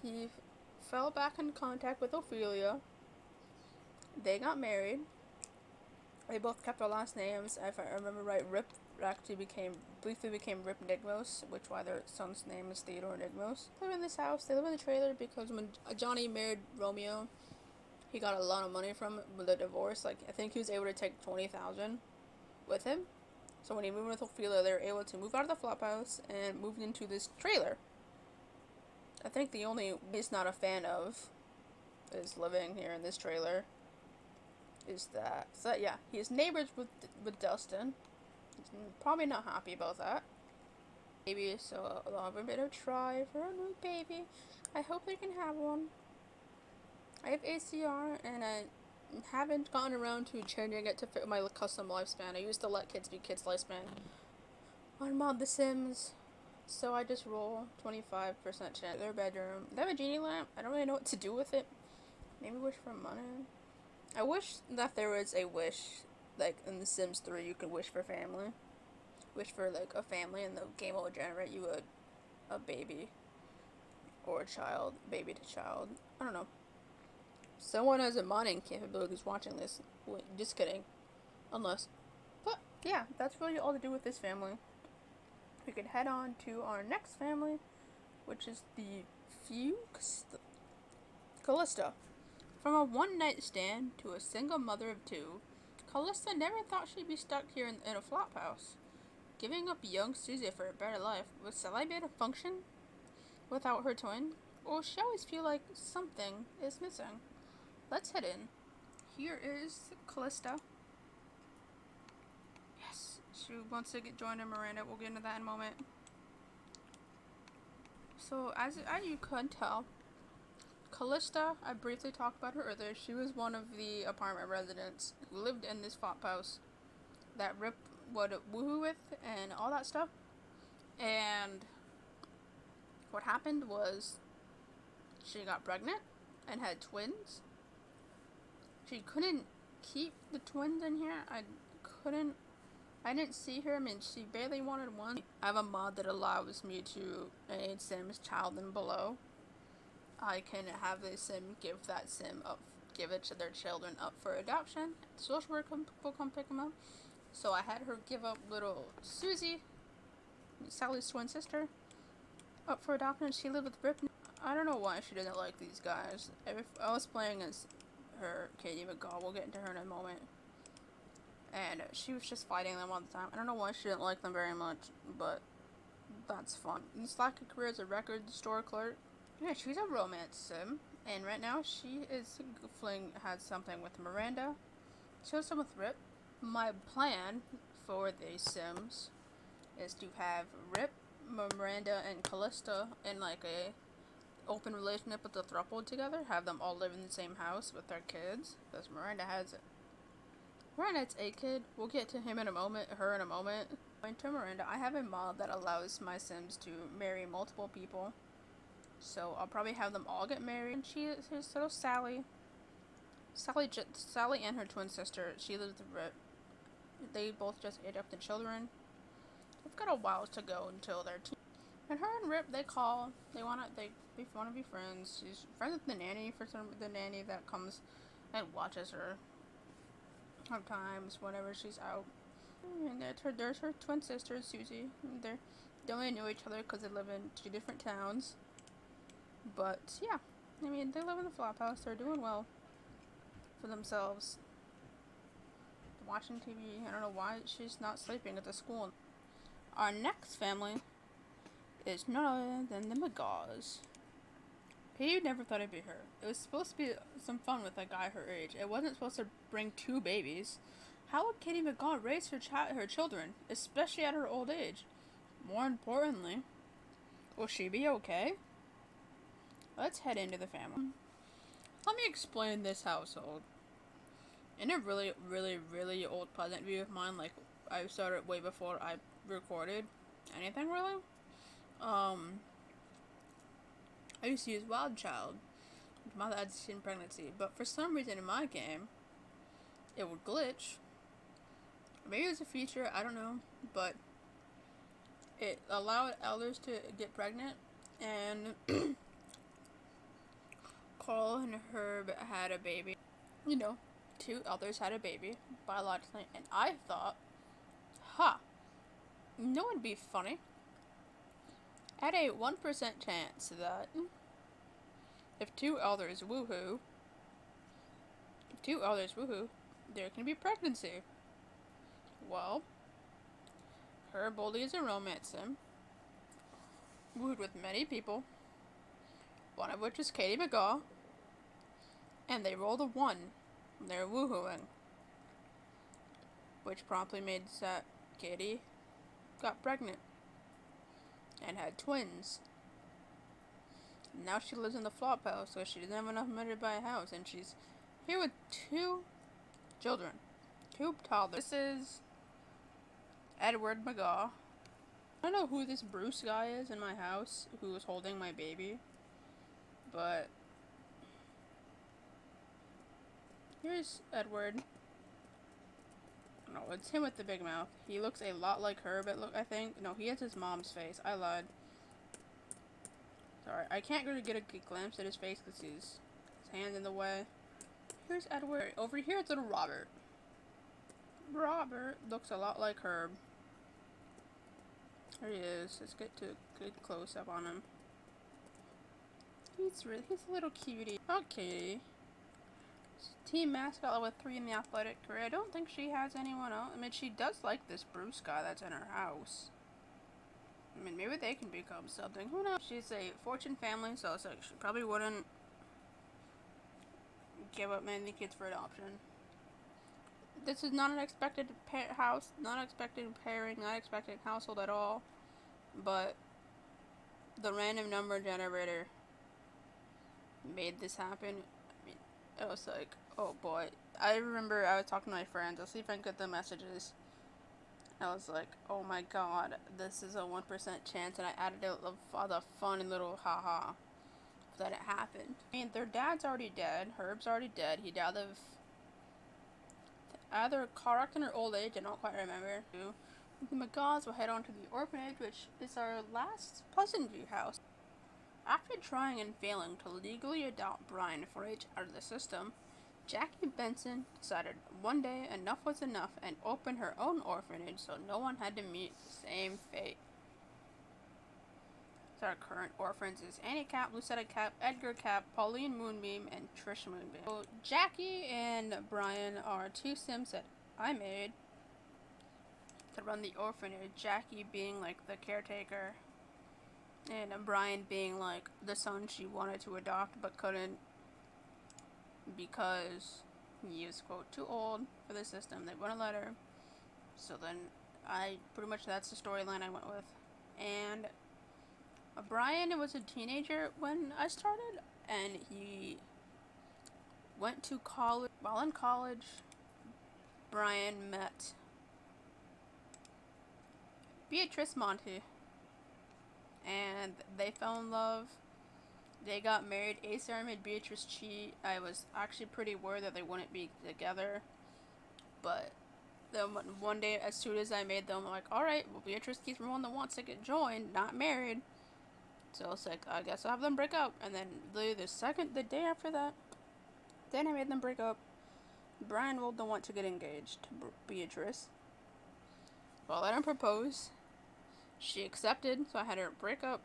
He fell back in contact with Ophelia. They got married. They both kept their last names. If I remember right, Rip actually briefly became Rip Nigmos, which why their son's name is Theodore Nigmos. They live in this house. They live in the trailer because when Johnny married Romeo, he got a lot of money from the divorce. Like, I think he was able to take $20,000 with him. So when he moved with Ophelia, they were able to move out of the flop house and move into this trailer. I think the only he's not a fan of is living here in this trailer. He's neighbors with Dustin. He's probably not happy about that. Baby, so I'll have a bit of try for a new baby. I hope they can have one. I have ACR, and I haven't gotten around to changing it to fit my custom lifespan. I used to let kids be kids' lifespan on Mod The Sims, so I just roll 25% chance. Their bedroom. They have a genie lamp. I don't really know what to do with it. Maybe wish for money. I wish that there was a wish, like in The Sims 3, you could wish for family. Wish for like a family, and the game will generate you a baby or a child, baby to child. I don't know. Someone has a modding capability who's watching this. Wait, just kidding. Unless. But yeah, that's really all to do with this family. We could head on to our next family, which is the Fuchs. Callista. From a one-night stand to a single mother of two, Callista never thought she'd be stuck here in a flop house. Giving up young Susie for a better life, would Sally be able to function without her twin? Or will she always feel like something is missing? Let's head in. Here is Callista. Yes, she wants to get joined in Miranda. We'll get into that in a moment. So, as you could tell, Callista, I briefly talked about her earlier. She was one of the apartment residents who lived in this flop house that Rip would woohoo with and all that stuff. And what happened was she got pregnant and had twins. She couldn't keep the twins in here. I didn't see her. I mean, she barely wanted one. I have a mod that allows me to aid Sim's child and below. I can have the sim give it to their children up for adoption. Social worker will come pick them up. So I had her give up little Susie, Sally's twin sister, up for adoption. She lived with Rip. I don't know why she doesn't like these guys. If I was playing as her Katie McGaw, we'll get into her in a moment. And she was just fighting them all the time. I don't know why she didn't like them very much, but that's fun. You slack her career as a record store clerk. Yeah, she's a romance sim, and right now she has something with Miranda. She has some with Rip. My plan for these sims is to have Rip, Miranda, and Callista in like a open relationship with the throuple together. Have them all live in the same house with their kids, because Miranda has a kid. We'll get to her in a moment. Going to Miranda, I have a mod that allows my sims to marry multiple people. So I'll probably have them all get married. And here's little Sally. Sally and her twin sister, she lives with Rip. They both just adopted children. They've got a while to go until they're teen. And her and Rip, they call. They wanna be friends. She's friends with the nanny the nanny that comes and watches her sometimes whenever she's out. And there's her twin sister Susie. They only know each other because they live in 2 different towns. But yeah, I mean, they live in the flop house. They're doing well for themselves. Watching TV. I don't know why she's not sleeping at the school. Our next family is none other than the McGaws. Katie never thought it'd be her. It was supposed to be some fun with a guy her age. It wasn't supposed to bring 2 babies. How would Katie McGaw raise her children, especially at her old age? More importantly, will she be okay? Let's head into the family. Let me explain this household. In a really, really, really old Pleasantview of mine, like I started way before I recorded anything really. I used to use Wild Child, my dad's teen pregnancy, but for some reason in my game, it would glitch. Maybe it was a feature, I don't know, but it allowed elders to get pregnant, and Carl and Herb had a baby. 2 elders had a baby, biologically, and I thought, it'd be funny. At a 1% chance that if 2 elders woohoo, there can be pregnancy. Well, Herb Boldy is a romance sim, wooed with many people, one of which is Katie McGaw, and they rolled a 1. They're woohooing, which promptly made that Katie got pregnant and had twins. Now she lives in the flop house, so she doesn't have enough money to buy a house, and she's here with 2 children, 2 toddlers. This is Edward McGaw. I don't know who this Bruce guy is in my house who was holding my baby, but here's Edward. No, it's him with the big mouth. He looks a lot like Herb, I think. No, he has his mom's face. I lied. Sorry, I can't really get a good glimpse at his face because his hand's in the way. Here's Edward. Over here, it's little Robert. Robert looks a lot like Herb. There he is. Let's get to a good close-up on him. He's a little cutie. Okay. Team mascot level 3 in the athletic career. I don't think she has anyone else. I mean, she does like this Bruce guy that's in her house. I mean, maybe they can become something. Who knows? She's a fortune family, so it's like she probably wouldn't give up many kids for adoption. This is not an expected house, not expected pairing, not expected household at all. But the random number generator made this happen. I mean, it was like, oh boy. I remember I was talking to my friends. I'll see if I can get the messages. I was like, oh my god, this is a 1% chance, and I added the fun little haha that it happened. I mean, their dad's already dead. Herb's already dead. He died of either a car accident or old age. I don't quite remember. The McGaws will head on to the orphanage, which is our last Pleasantview house. After trying and failing to legally adopt Brian for age out of the system, Jackie Benson decided one day enough was enough and opened her own orphanage so no one had to meet the same fate. So our current orphans is Annie Cap, Lucetta Cap, Edgar Cap, Pauline Moonbeam, and Trish Moonbeam. So Jackie and Brian are two Sims that I made to run the orphanage. Jackie being like the caretaker, and Brian being like the son she wanted to adopt but couldn't because he was, quote, too old for the system. They wouldn't let her. So then that's the storyline I went with. And Brian was a teenager when I started, and he went to college. While in college, Brian met Beatrice Monty, and they fell in love. They got married. Acer made Beatrice cheat. I was actually pretty worried that they wouldn't be together, but then one day, as soon as I made them, I'm like, alright, well, Beatrice keeps one that wants to get joined, not married. So it's like, I guess I'll have them break up. And then the day after that, then I made them break up. Brian will want to get engaged to Beatrice. Well, I let him propose. She accepted, so I had her break up.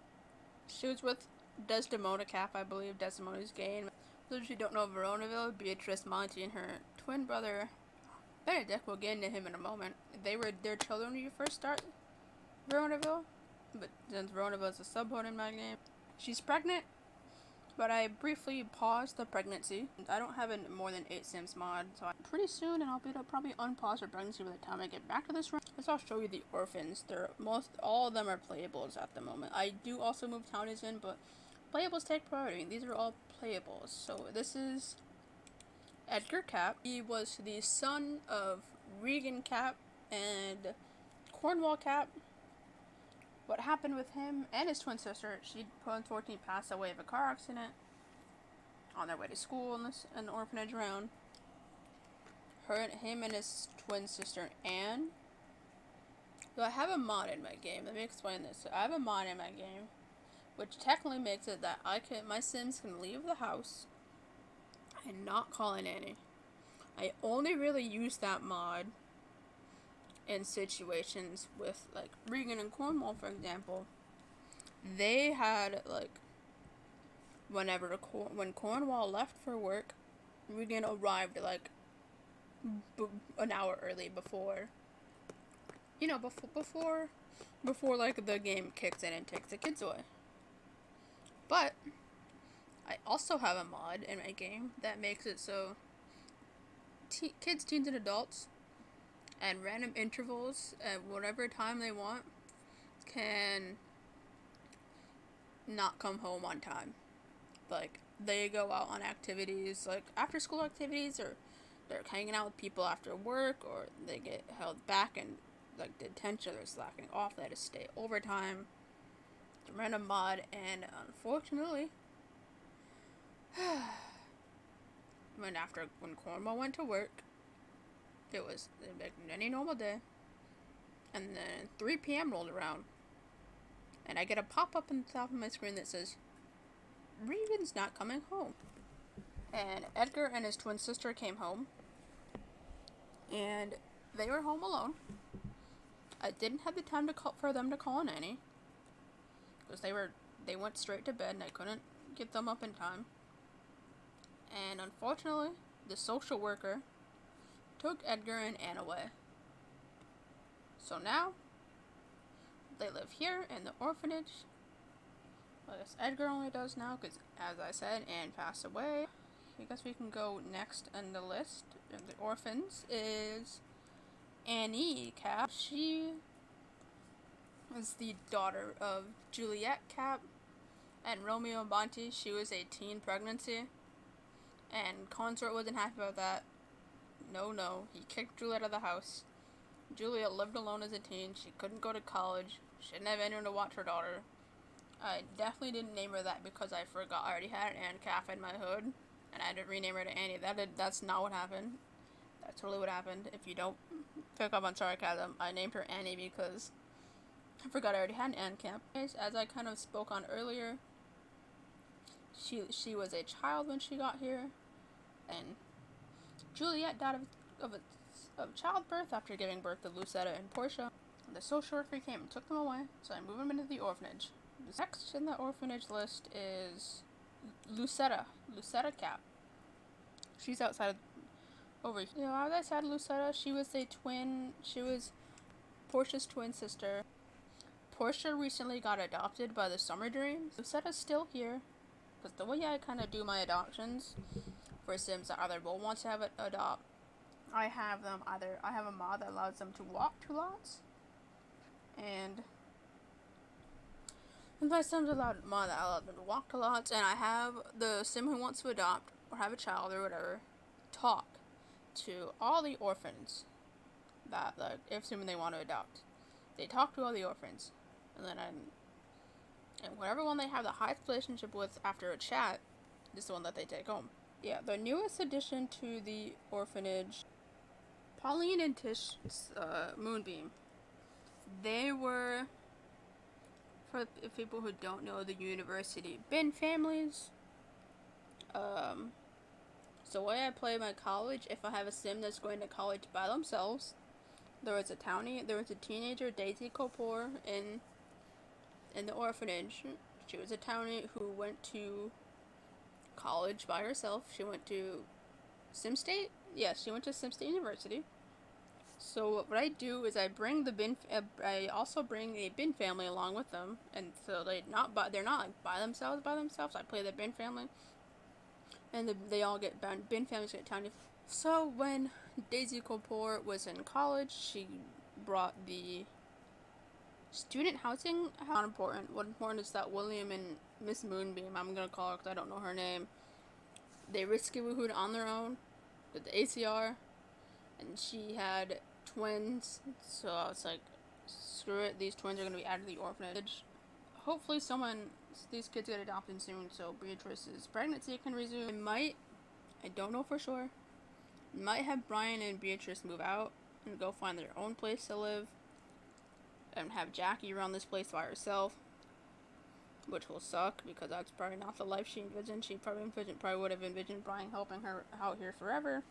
She was with Desdemona Cap, I believe, Desdemona's game. For those who don't know Veronaville, Beatrice Monty and her twin brother Benedict, will get into him in a moment. They were their children when you first start Veronaville, but since Veronaville is a subplot in my game, she's pregnant, but I briefly paused the pregnancy. I don't have more than 8 Sims mod, so pretty soon, and I'll be able to probably unpause her pregnancy by the time I get back to this room. I'll show you the orphans. All of them are playables at the moment. I do also move townies in, but playables take priority. These are all playables. So this is Edgar Cap. He was the son of Regan Cap and Cornwall Cap. What happened with him and his twin sister, she unfortunately passed away of a car accident on their way to school in an orphanage round. Him and his twin sister Anne. So I have a mod in my game. Let me explain this. So I have a mod in my game, which technically makes it that my Sims can leave the house and not call in Annie. I only really use that mod in situations with, like, Regan and Cornwall, for example. They had, like, when Cornwall left for work, Regan arrived, like, an hour early before, before, like, the game kicks in and takes the kids away. But I also have a mod in my game that makes it so kids, teens, and adults at random intervals at whatever time they want can not come home on time. Like, they go out on activities, like after school activities, or they're hanging out with people after work, or they get held back and, like, detention, they're slacking off, they had to stay overtime. It's a random mod, and unfortunately, when Cornwall went to work, it was like any normal day, and then 3 p.m. rolled around, and I get a pop-up on the top of my screen that says, Regan's not coming home. And Edgar and his twin sister came home, and they were home alone. I didn't have the time for them to call a nanny, because they went straight to bed, and I couldn't get them up in time. And unfortunately, the social worker took Edgar and Anne away. So now, they live here in the orphanage. I guess Edgar only does now, because, as I said, Anne passed away. I guess we can go next on the list of the orphans is Annie Cap. She is the daughter of Juliet Cap and Romeo Monty. She was a teen pregnancy, and Consort wasn't happy about that. No, he kicked Juliet out of the house. Juliet lived alone as a teen. She couldn't go to college. She didn't have anyone to watch her daughter. I definitely didn't name her that because I forgot. I already had an Anne Calf in my hood, and I had to rename her to Annie. That's not what happened. That's totally what happened. If you don't pick up on sarcasm, I named her Annie because I forgot I already had an Anne Calf. As I kind of spoke on earlier, she was a child when she got here, and Juliet died of childbirth after giving birth to Lucetta and Portia. The social worker came and took them away, so I moved them into the orphanage. Next in the orphanage list is Lucetta Cap. She's outside of, over here. You know, as I said, Lucetta, she was Portia's twin sister. Portia recently got adopted by the Summer Dreams. Lucetta's still here, because the way I kind of do my adoptions for Sims that either will want to have it adopt, I have a mod that allows them to walk 2 lots, and my Sims allowed mod that allows them to walk 2 lots, and I have the Sim who wants to adopt or have a child or whatever talk to all the orphans that, like, if assuming they want to adopt. They talk to all the orphans, and then and whatever one they have the highest relationship with after a chat is the one that they take home. Yeah, the newest addition to the orphanage, Pauline and Tish Moonbeam. They were, for people who don't know, the university bin families. So the way I play my college, if I have a Sim that's going to college by themselves, there was a teenager, Daisy Kapoor, in the orphanage. She was a townie who went to college by herself. She went to Sim State? Yes, she went to Sim State University. So what I do is I also bring a bin family along with them, and so they're not like by themselves. I play the bin family, and they all get bin families get townie. So when Daisy Kapoor was in college, she brought the student housing. Not important. What important is that William and Miss Moonbeam, I'm gonna call her because I don't know her name, they risky woohooed on their own with the ACR, and she had twins, so I was like, screw it, these twins are gonna be added to the orphanage. Hopefully these kids get adopted soon, so Beatrice's pregnancy can resume. I don't know for sure, might have Brian and Beatrice move out and go find their own place to live, and have Jackie run this place by herself, which will suck because that's probably not the life she envisioned. She probably would have envisioned Brian helping her out here forever.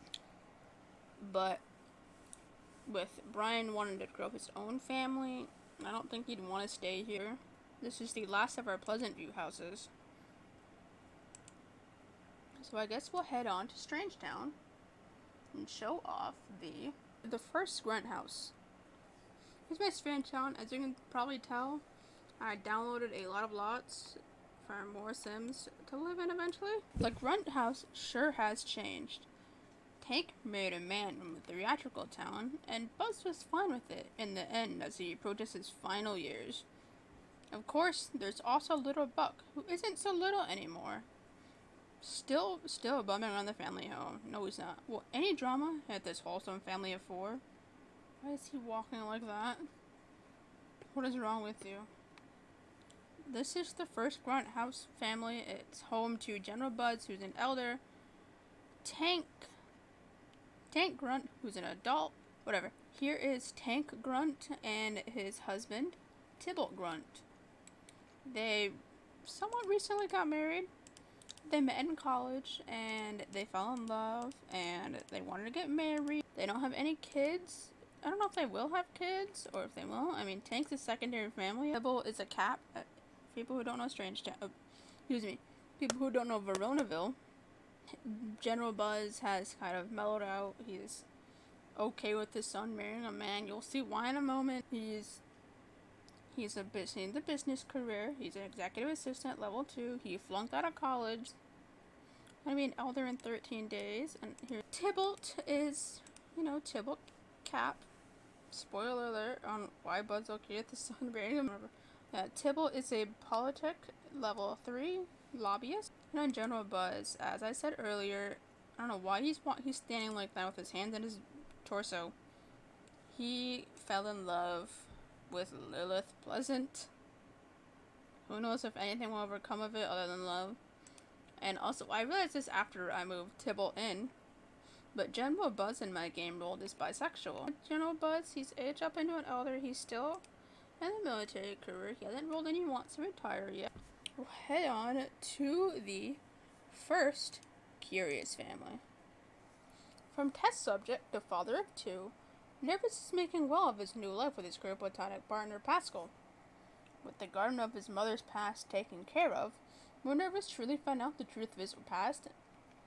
But with Brian wanting to grow his own family, I don't think he'd want to stay here. This is the last of our Pleasantview houses. So I guess we'll head on to Strangetown and show off the first Grunt house. Here's my Strangetown. As you can probably tell, I downloaded a lot of lots for more Sims to live in eventually. The Grunt house sure has changed. Tank married a man from a theatrical town, and Buzz was fine with it in the end as he approaches his final years. Of course, there's also little Buck, who isn't so little anymore. Still bumming around the family home. No, he's not. Well, any drama at this wholesome family of 4? Why is he walking like that? What is wrong with you? This is the first Grunt house family. It's home to General Buzz, who's an elder, Tank Grunt, who's an adult, whatever. Here is Tank Grunt and his husband, Tybalt Grunt. They somewhat recently got married. They met in college, and they fell in love, and they wanted to get married. They don't have any kids. I don't know if they will have kids, or if they won't. I mean, Tank's a secondary family. Tybalt is a cap. People who don't know people who don't know Veronaville, General Buzz has kind of mellowed out. He's okay with his son marrying a man. You'll see why in a moment. He's in the business career. He's an executive assistant level 2. He flunked out of college. Gonna be an elder in 13 days. And here, Tybalt is, Tybalt Cap. Spoiler alert on why Bud's okay with his son marrying him. Tybalt is a politic level 3 lobbyist. And in General Buzz, as I said earlier, I don't know why he's standing like that with his hands in his torso. He fell in love with Lilith Pleasant, Who knows if anything will ever come of it other than love. And also, I realized this after I moved Tybalt in, but General Buzz in my game rolled is bisexual. General Buzz, he's aged up into an elder. He's still in the military career. He hasn't rolled any wants to retire yet. We'll head on to the first Curious family. From test subject to father of two, Nervous is making well of his new life with his career platonic partner Pascal. With the garden of his mother's past taken care of, will Nervous truly find out the truth of his past,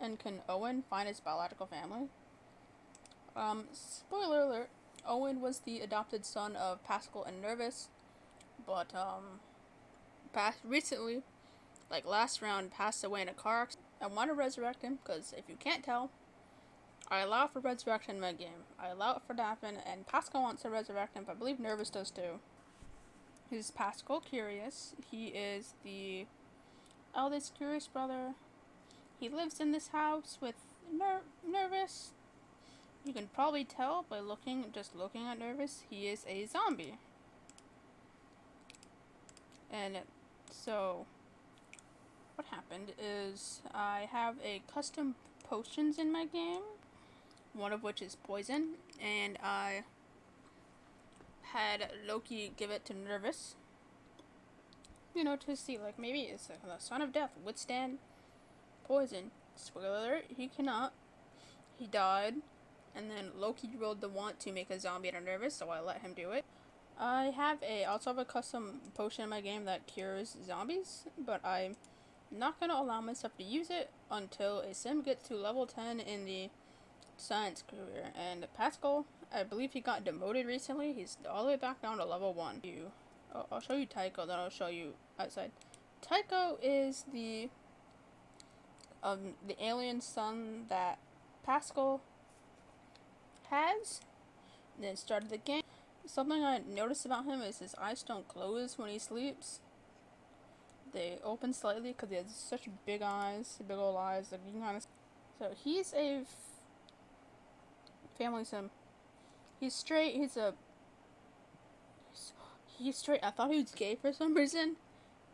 and can Owen find his biological family? Spoiler alert, Owen was the adopted son of Pascal and Nervous, but recently, like last round, passed away in a car accident. I want to resurrect him, because if you can't tell, I allow for resurrection in my game. I allow it for to happen, and Pascal wants to resurrect him, but I believe Nervous does too. He's Pascal Curious. He is the eldest Curious brother. He lives in this house with Nervous. You can probably tell by looking at Nervous, he is a zombie. And so, what happened is I have a custom potions in my game, one of which is poison, and I had Loki give it to Nervous, to see, like, maybe it's the son of death withstand poison. Spoiler alert, he cannot. He died, and then Loki rolled the want to make a zombie out of Nervous, so I let him do it. I also have a custom potion in my game that cures zombies, but I'm not going to allow myself to use it until a sim gets to level 10 in the science career. And Pascal, I believe he got demoted recently. He's all the way back down to level 1. I'll show you Tycho, then I'll show you outside. Tycho is the alien son that Pascal has. And then started the game. Something I noticed about him is his eyes don't close when he sleeps. They open slightly because he has such big eyes, big old eyes. Like, you can kind of. So he's a family sim. He's straight. He's straight. I thought he was gay for some reason.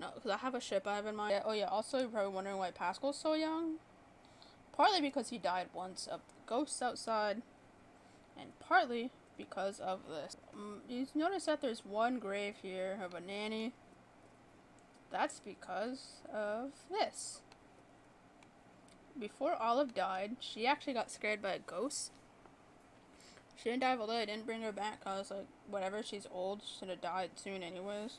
No, because I have a ship I have in mind. Yeah, oh yeah, also you're probably wondering why Pascal's so young. Partly because he died once of ghosts outside, and partly because of this. You notice that there's one grave here of a nanny. That's because of this. Before Olive died, she actually got scared by a ghost. She didn't die, although I didn't bring her back. I was like, whatever, she's old, she should have died soon anyways.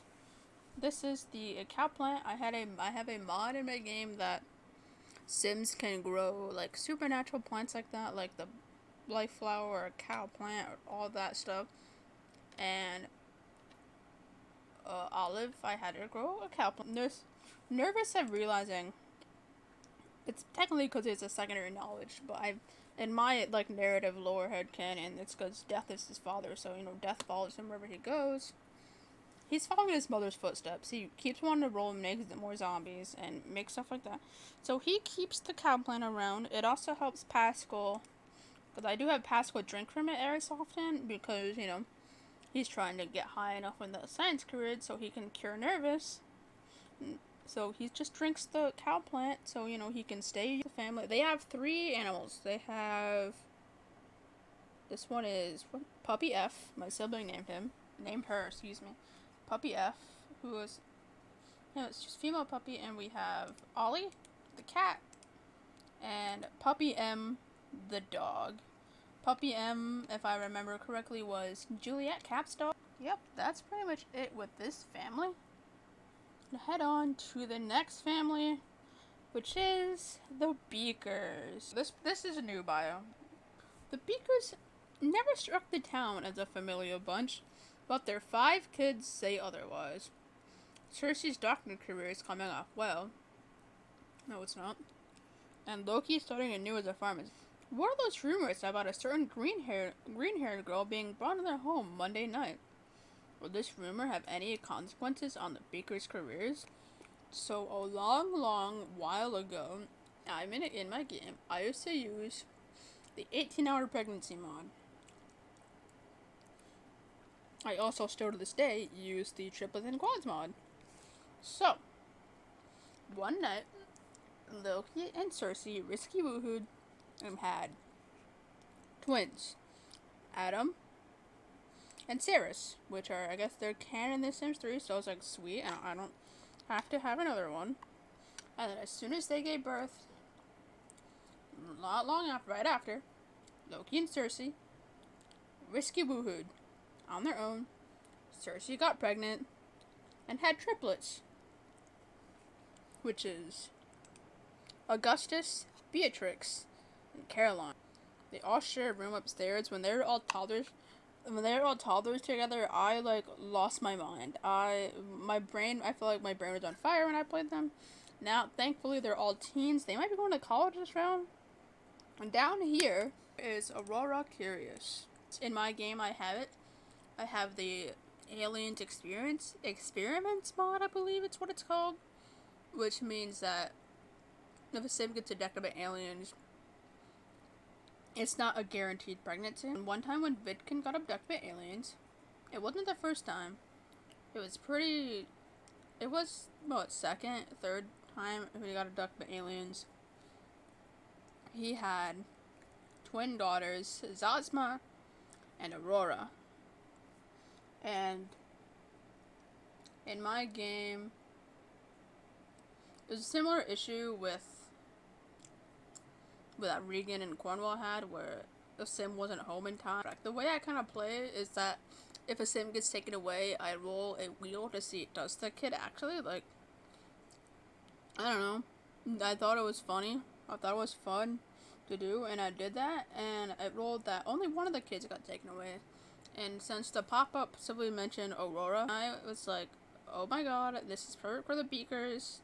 This is the cow plant. I have a mod in my game that Sims can grow like supernatural plants like that, like the life flower or a cow plant or all that stuff. And Olive, I had her grow a cow plant. Nervous at realizing it's technically because it's a secondary knowledge, but in my like narrative lore headcanon, it's because Death is his father, so Death follows him wherever he goes. He's following his mother's footsteps. He keeps wanting to roll and make more zombies and make stuff like that. So he keeps the cow plant around. It also helps Pascal, because I do have Pascal drink from it every so often, because, he's trying to get high enough in the science career so he can cure Nervous. So he just drinks the cow plant so, he can stay with the family. They have 3 animals. They have, this one is Puppy F. My sibling named her, Puppy F, who is, it's just female puppy, and we have Ollie, the cat, and Puppy M, the dog. Puppy M, if I remember correctly, was Juliet Cap's dog. Yep, that's pretty much it with this family. Head on to the next family, which is the Beakers. This is a new bio. The Beakers never struck the town as a familial bunch, but their 5 kids say otherwise. Cersei's doctor career is coming off well. No, it's not. And Loki's starting anew as a pharmacist. What are those rumors about a certain green-haired girl being brought to their home Monday night? Will this rumor have any consequences on the Beakers' careers? So a long while ago, in my game, I used to use the 18-hour pregnancy mod. I also still to this day use the triplets and quads mod. So, one night, Loki and Cersei, risky woohooed, and had twins, Adam and Saris, which are, I guess, they're canon in The Sims 3, so I was like, sweet, and I don't have to have another one. And then as soon as they gave birth, not long after, right after, Loki and Cersei, risky woohooed, on their own. Cersei got pregnant and had triplets, which is Augustus, Beatrix, and Caroline. They all share a room upstairs. When they were all toddlers together, I lost my mind. I feel like my brain was on fire when I played them. Now, thankfully, they're all teens. They might be going to college this round. And down here is Aurora Curious. In my game, I have the Aliens Experiments mod, I believe it's what it's called. Which means that if a sim gets abducted by aliens, it's not a guaranteed pregnancy. And one time when Vidkin got abducted by aliens, it wasn't the first time. It was second, third time he got abducted by aliens. He had twin daughters, Zazma and Aurora. And in my game, there's a similar issue with that Regan and Cornwall had, where the sim wasn't home in time. The way I kind of play it is that if a sim gets taken away, I roll a wheel to see does the kid actually, I don't know. I thought it was funny. I thought it was fun to do, and I did that, and I rolled that only one of the kids got taken away. And since the pop-up simply mentioned Aurora, I was like, oh my god, this is perfect for the Beakers.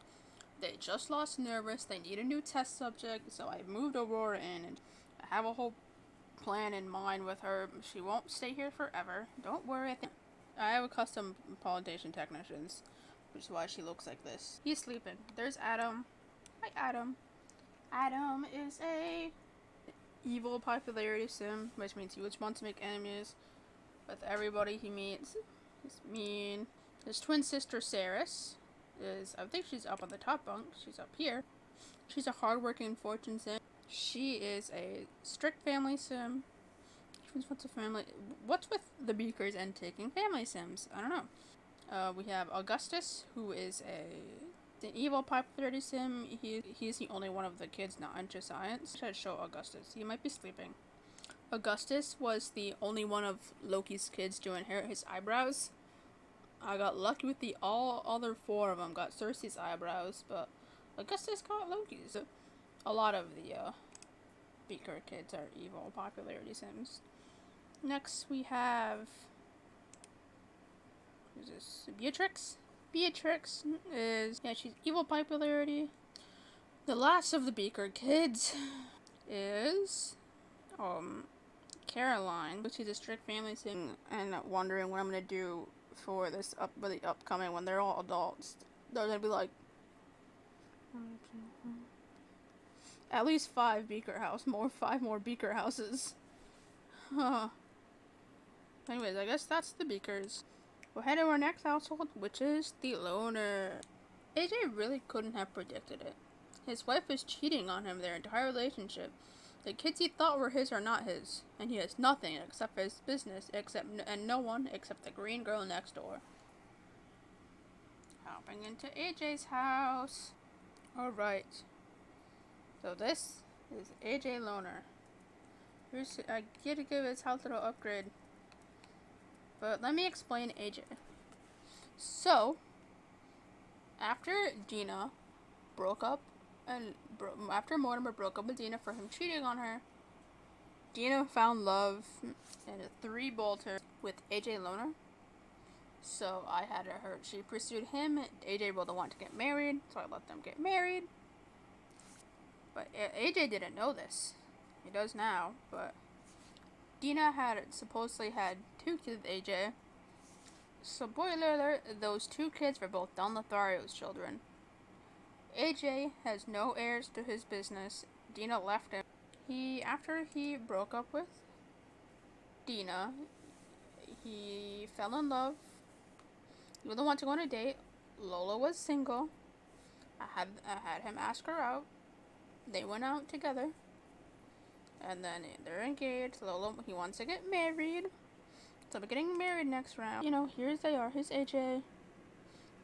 They just lost Nervous. They need a new test subject, so I moved Aurora in, and I have a whole plan in mind with her. She won't stay here forever. Don't worry. I have a custom pollination technicians, which is why she looks like this. He's sleeping. There's Adam. Hi, Adam. Adam is a evil popularity sim, which means he would want to make enemies with everybody he meets. He's mean. His twin sister, Saris, I think she's up on the top bunk. She's up here. She's a hardworking fortune sim. She is a strict family sim. What's a family? What's with the Beakers and taking family sims? I don't know. We have Augustus, who is an evil popularity sim. He's the only one of the kids not into science. I should show Augustus. He might be sleeping. Augustus was the only one of Loki's kids to inherit his eyebrows. I got lucky with the all other four of them got Cersei's eyebrows, but Augustus got Loki's. A lot of the Beaker kids are evil popularity sims. Next we have, who's this? Beatrix. Beatrix is, she's evil popularity. The last of the Beaker kids is Caroline, which is a strict family sim, and wondering what I'm gonna do for the upcoming when they're all adults. They're gonna be like at least 5 more Beaker houses. Anyways, I guess that's the Beakers. We'll head to our next household, which is the loner. AJ really couldn't have predicted it. His wife is cheating on him their entire relationship. The kids he thought were his are not his, and he has nothing except for his business, and no one except the green girl next door. Hopping into AJ's house. Alright. So this is AJ Loner. I get to give his house a little upgrade. But let me explain AJ. So, after Dina broke up, after Mortimer broke up with Dina for him cheating on her, Dina found love in a 3-bolter with AJ Loner. So I had her. She pursued him. AJ really wanted to get married, so I let them get married. But AJ didn't know this. He does now, but Dina supposedly had 2 kids with AJ. Spoiler alert, those 2 kids were both Don Lothario's children. AJ has no heirs to his business. Dina left him. After he broke up with Dina, he fell in love. He really wanted to go on a date. Lola was single. I had him ask her out. They went out together. And then they're engaged. Lola, he wants to get married. So we're getting married next round. You know, here's they are. Here's AJ.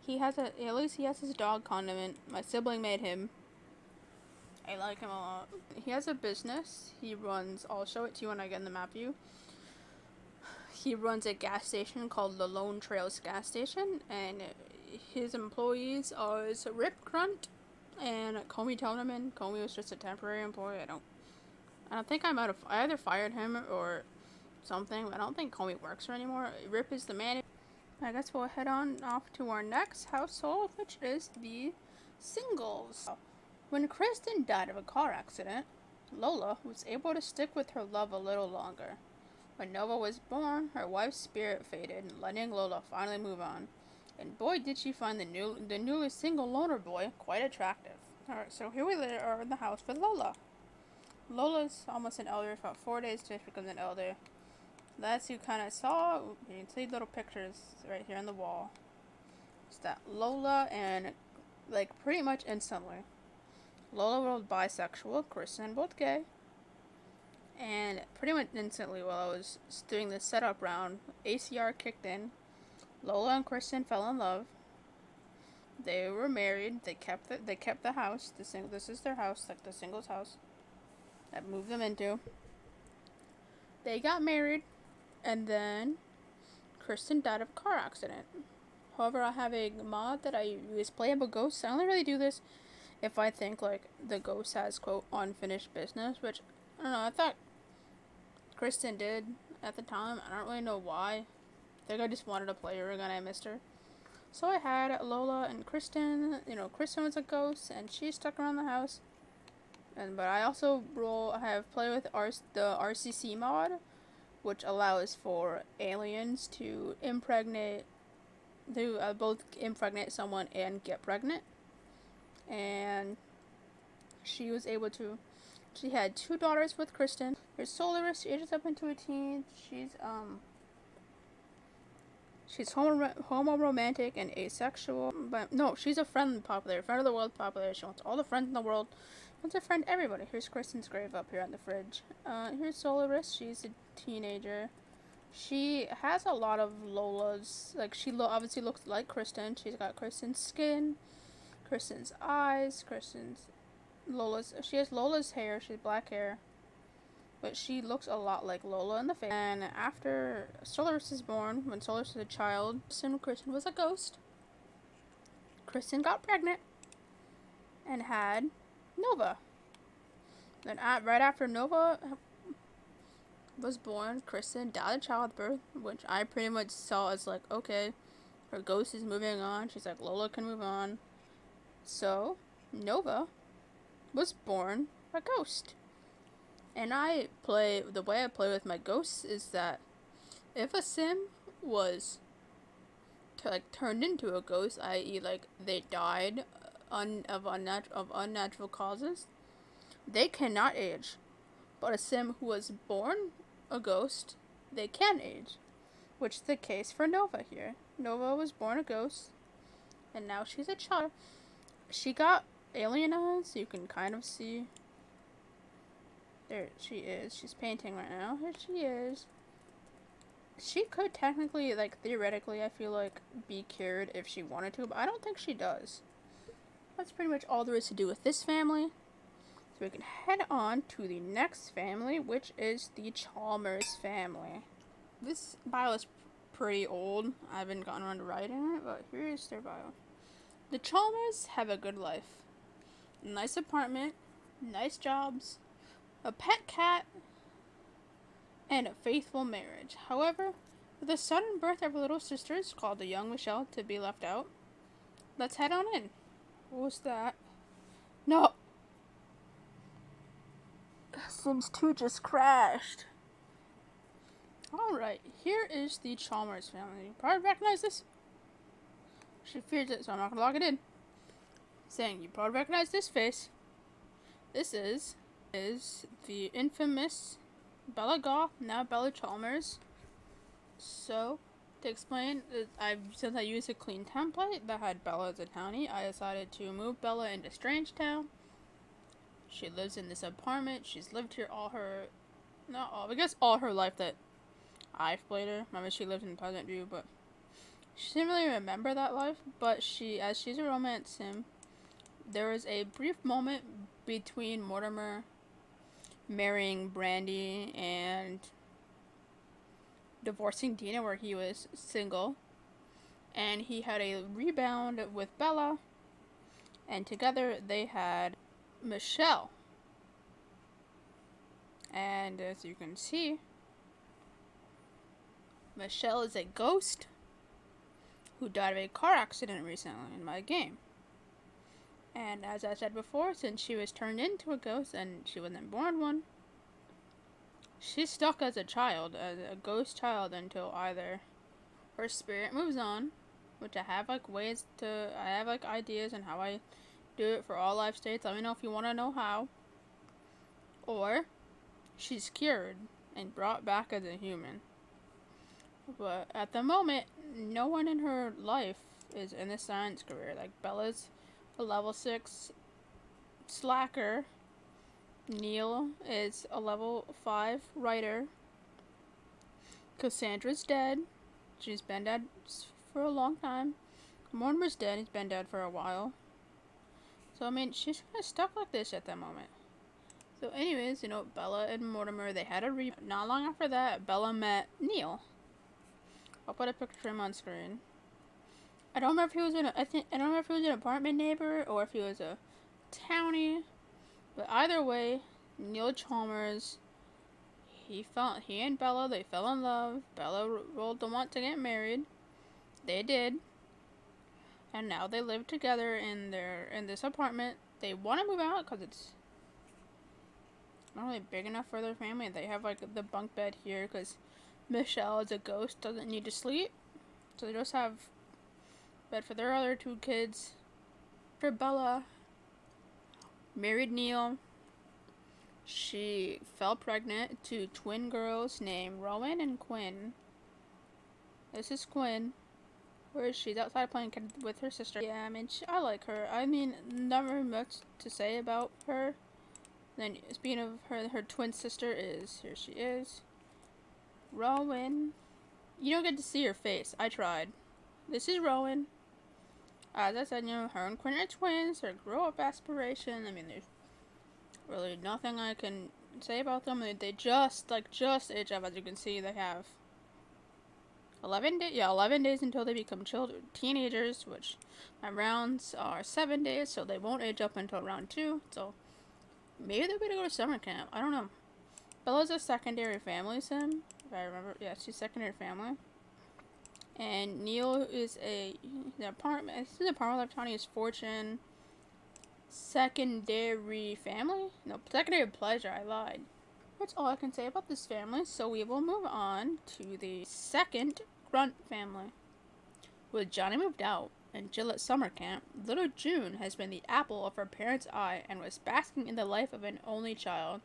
At least he has his dog Condiment. My sibling made him. I like him a lot. He has a business. I'll show it to you when I get in the map view. He runs a gas station called the Lone Trails gas station. And his employees are Rip Grunt and Comey Toneman. Comey was just a temporary employee. I don't think I either fired him or something. I don't think Comey works here anymore. Rip is the manager. I guess we'll head on off to our next household, which is the Singles. When Kristen died of a car accident, Lola was able to stick with her love a little longer. When Nova was born, her wife's spirit faded, letting Lola finally move on. And boy, did she find the newly single loner boy quite attractive. Alright, so here we are in the house with Lola. Lola's almost an elder, about 4 days to become an elder. That's you kind of saw. You can see little pictures right here on the wall. It's that Lola and, like, pretty much instantly. Lola was bisexual, Kristen both gay. And pretty much instantly while I was doing the setup round, ACR kicked in. Lola and Kristen fell in love. They were married. They kept the house. This is their house, like the Singles house. I moved them into. They got married. And then Kristen died of a car accident. However, I have a mod that I use, Playable Ghosts. I only really do this if I think, like, the ghost has, quote, unfinished business, which, I don't know, I thought Kristen did at the time. I don't really know why. I think I just wanted to play her again. I missed her. So I had Lola and Kristen. You know, Kristen was a ghost, and she stuck around the house. But I also play with the RCC mod, which allows for aliens to both impregnate someone and get pregnant. And she had 2 daughters with Kristen. Her Solaris, she ages up into a teen. She's homo-romantic and asexual. But no, she's a friend of the world popular. She wants all the friends in the world. Wants to friend everybody. Here's Kristen's grave up here on the fridge. Here's Solaris. She's a teenager. She has a lot of Lola's. Like, she obviously looks like Kristen. She's got Kristen's skin, Kristen's eyes, she has Lola's hair. She has black hair. But she looks a lot like Lola in the face. And after Solaris is born, when Solaris was a child, Kristen was a ghost. Kristen got pregnant and had Nova. Then right after Nova was born, Kristen died of childbirth, which I pretty much saw as like, okay, her ghost is moving on. She's like, Lola can move on. So Nova was born a ghost. And the way I play with my ghosts is that if a sim was turned into a ghost, i.e. like they died of unnatural causes, they cannot age. But a sim who was born a ghost, they can age. Which is the case for Nova here. Nova was born a ghost, and now she's a child. She got alien eyes, you can kind of see. There she is. She's painting right now. Here she is. She could technically, like, theoretically, I feel like, be cured if she wanted to, but I don't think she does. That's pretty much all there is to do with this family. So we can head on to the next family, which is the Chalmers family. This bio is pretty old. I haven't gotten around to writing it, but here is their bio. The Chalmers have a good life. Nice apartment, nice jobs, a pet cat, and a faithful marriage. However, with the sudden birth of her little sisters, called the young Michelle, to be left out, let's head on in. What was that? No! Sims 2 just crashed. Alright, here is the Chalmers family. You probably recognize this. She fears it, so I'm not gonna log it in. Saying, you probably recognize this face. This is the infamous Bella Goth, now Bella Chalmers. So, To explain, since I used a clean template that had Bella as a townie, I decided to move Bella into Strangetown. She lives in this apartment. She's lived here all her life that I've played her. Remember, she lived in Pleasantview, but she didn't really remember that life. But as she's a romance sim, there was a brief moment between Mortimer marrying Brandy and divorcing Dina where he was single, and he had a rebound with Bella, and together they had Michelle. And as you can see, Michelle is a ghost who died of a car accident recently in my game. And as I said before, since she was turned into a ghost and she wasn't born one, she's stuck as a child, as a ghost child, until either her spirit moves on, which I have ideas on how I do it for all life states. Let me know if you want to know how. Or she's cured and brought back as a human. But at the moment, no one in her life is in the science career. Like, Bella's a level 6 slacker. Neil is a level 5 writer. Cassandra's dead. She's been dead for a long time. Mortimer's dead. He's been dead for a while. So, I mean, she's kind of stuck like this at the moment. So, anyways, Bella and Mortimer, they had a not long after that, Bella met Neil. I'll put a picture of him on screen. I don't remember if he was an apartment neighbor or if he was a townie. But either way, Neil Chalmers, he and Bella, they fell in love. Bella rolled the want to get married. They did. And now they live together in this apartment. They want to move out because it's not really big enough for their family. They have the bunk bed here because Michelle is a ghost, doesn't need to sleep. So they just have bed for their other 2 kids. For Bella, married Neil. She fell pregnant to twin girls named Rowan and Quinn. This is Quinn, where she's outside playing with her sister. Yeah, I mean, I like her. I mean, not very much to say about her. Then, speaking of her twin sister is, here she is. Rowan. You don't get to see her face. I tried. This is Rowan. As I said, her and Quinn are twins. Her grow-up aspiration. I mean, there's really nothing I can say about them. They just age up. As you can see, they have 11 days until they become teenagers, which my rounds are 7 days, so they won't age up until round 2. So maybe they're gonna go to summer camp. I don't know. Bella's a secondary family sim, if I remember. Yeah, she's secondary family. And Neil is the apartment life townie is Fortune. Secondary family? No, secondary pleasure. I lied. That's all I can say about this family. So we will move on to the second Grunt family. With Johnny moved out and Jill at summer camp, little June has been the apple of her parents' eye and was basking in the life of an only child.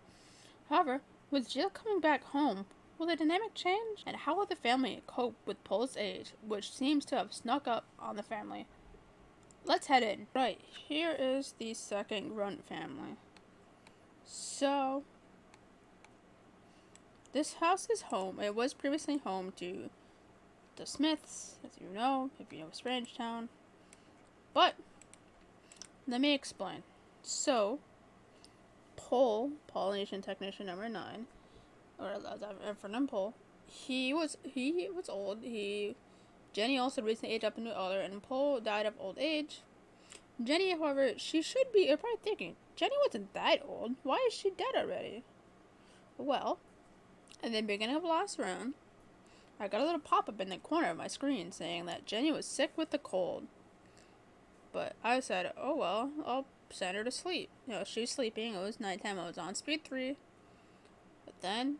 However, with Jill coming back home, will the dynamic change? And how will the family cope with Paul's age, which seems to have snuck up on the family? Let's head in. Right, here is the second Grunt family. So, this house is home. It was previously home to the Smiths, as you know, if you know Strangetown. But, let me explain. So, Polynesian Technician number 9, or as I've referred him, Paul, he was old. Jenny also recently aged up into older, and Paul died of old age. Jenny, however, you're probably thinking, Jenny wasn't that old. Why is she dead already? Well, at the beginning of last round, I got a little pop-up in the corner of my screen saying that Jenny was sick with the cold. But I said, oh well, I'll send her to sleep. She was sleeping. It was nighttime. I was on speed 3. But then,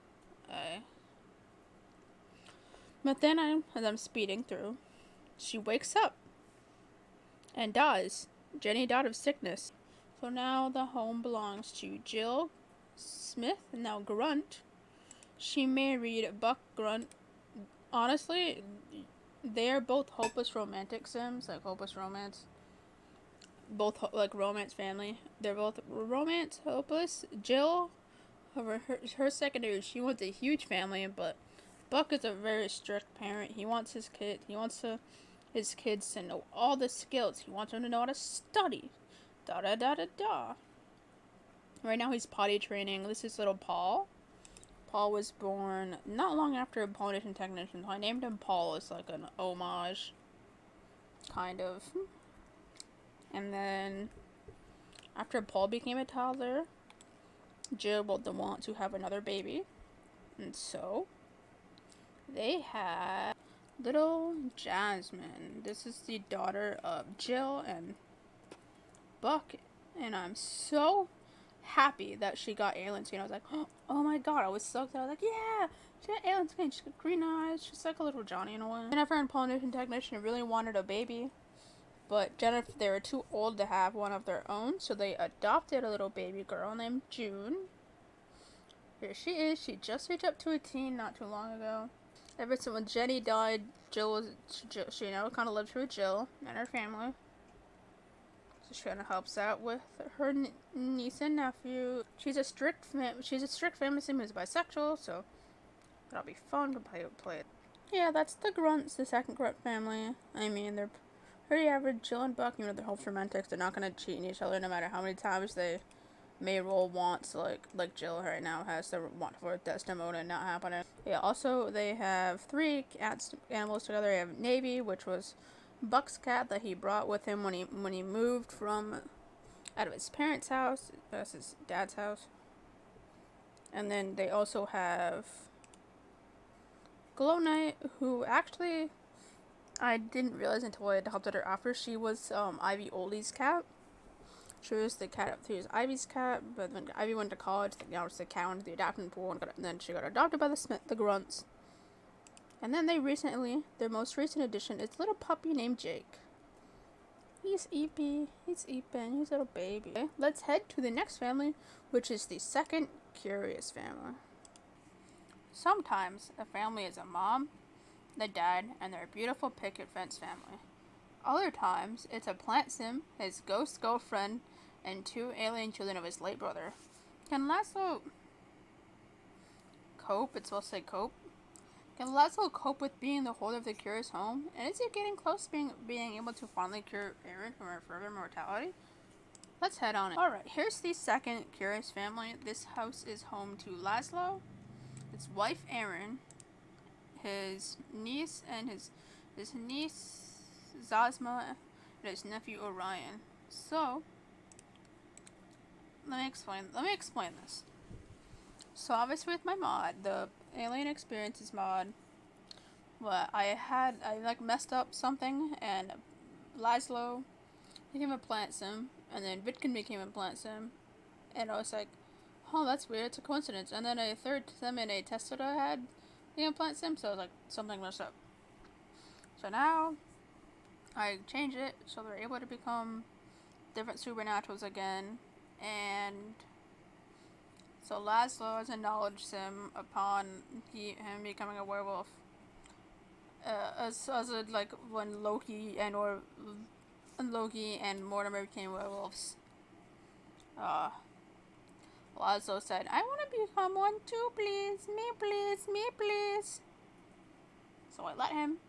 as I'm speeding through, she wakes up and dies. Jenny died of sickness. So now the home belongs to Jill Smith, now Grunt. She married Buck Grunt. Honestly, They are both hopeless romantic sims, like hopeless romance. Both like romance family. They're both romance hopeless. Jill, her secondary, she wants a huge family, but Buck is a very strict parent. He wants his kids to know all the skills. He wants them to know how to study. Da da da da da. Right now he's potty training. This is little Paul. Paul was born not long after a pollination technician. So I named him Paul as like an homage, kind of. And then after Paul became a toddler, Jill would want to have another baby. And so they had little Jasmine. This is the daughter of Jill and Buck. And I'm so happy that she got alien skin. I was like, oh my god, I was so excited. I was like, yeah, she got alien skin. She got green eyes. She's like a little Johnny in a way. Jennifer and pollination technician really wanted a baby, but Jennifer, they were too old to have one of their own, so they adopted a little baby girl named June. Here she is. She just reached up to a teen not too long ago. Ever since when Jenny died, she now kind of lived with Jill and her family. So she kind of helps out with her niece and nephew. She's a strict family sim who's bisexual, so that'll be fun to play it. Yeah, that's the Grunts, the second Grunt family. I mean, they're pretty average. Jill and Buck, they're whole romantics. They're not gonna cheat on each other no matter how many times they may roll wants, like Jill right now has to want for Desdemona not happening. Yeah, also they have 3 animals together. They have Navy, which was Buck's cat that he brought with him when he moved from out of his parents' house. That's his dad's house. And then they also have Glow Knight, who actually I didn't realize until I adopted her after. She was Ivy Oldie's cat. She was the cat. She was Ivy's cat, but when Ivy went to college, the cat went to the adoption pool, and then she got adopted by the Grunts. And then their most recent addition is a little puppy named Jake. He's Eepy. He's Eepin. He's a little baby. Okay, let's head to the next family, which is the second Curious family. Sometimes a family is a mom, the dad, and their beautiful picket fence family. Other times, it's a plant sim, his ghost girlfriend, and 2 alien children of his late brother. Can Laszlo cope? It's supposed to say cope. Can Laszlo cope with being the holder of the Curious home? And is he getting close to being able to finally cure Erin from her further mortality? Let's head on it. Alright, here's the second Curious family. This house is home to Laszlo, his wife Erin, his niece Zazma, and his nephew Orion. So let me explain this. So obviously with my mod, the Alien Experiences mod, I messed up something, and Laszlo became a plant sim, and then Vitkin became a plant sim, and I was like, oh, that's weird, it's a coincidence. And then a third sim in a test that I had became a plant sim, so I was like, something messed up. So now I changed it so they're able to become different supernaturals again, and so Laszlo has acknowledged sim upon him becoming a werewolf. When Loki and Mortimer became werewolves. Laszlo said, "I want to become one too, please. Me, please. Me, please." So I let him,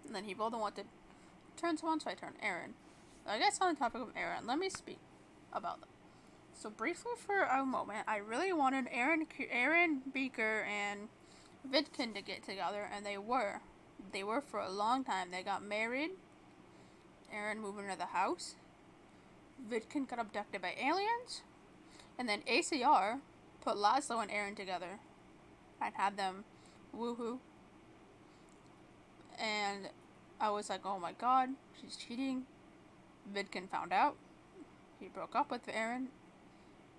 and then he both wanted to turn someone, so I turned Erin. I guess on the topic of Erin, let me speak about them. So briefly for a moment, I really wanted Erin Beaker and Vidkin to get together, and they were. They were for a long time. They got married. Erin moved into the house. Vidkin got abducted by aliens. And then ACR put Laszlo and Erin together and had them woohoo. And I was like, oh my god, she's cheating. Vidkin found out. He broke up with Erin.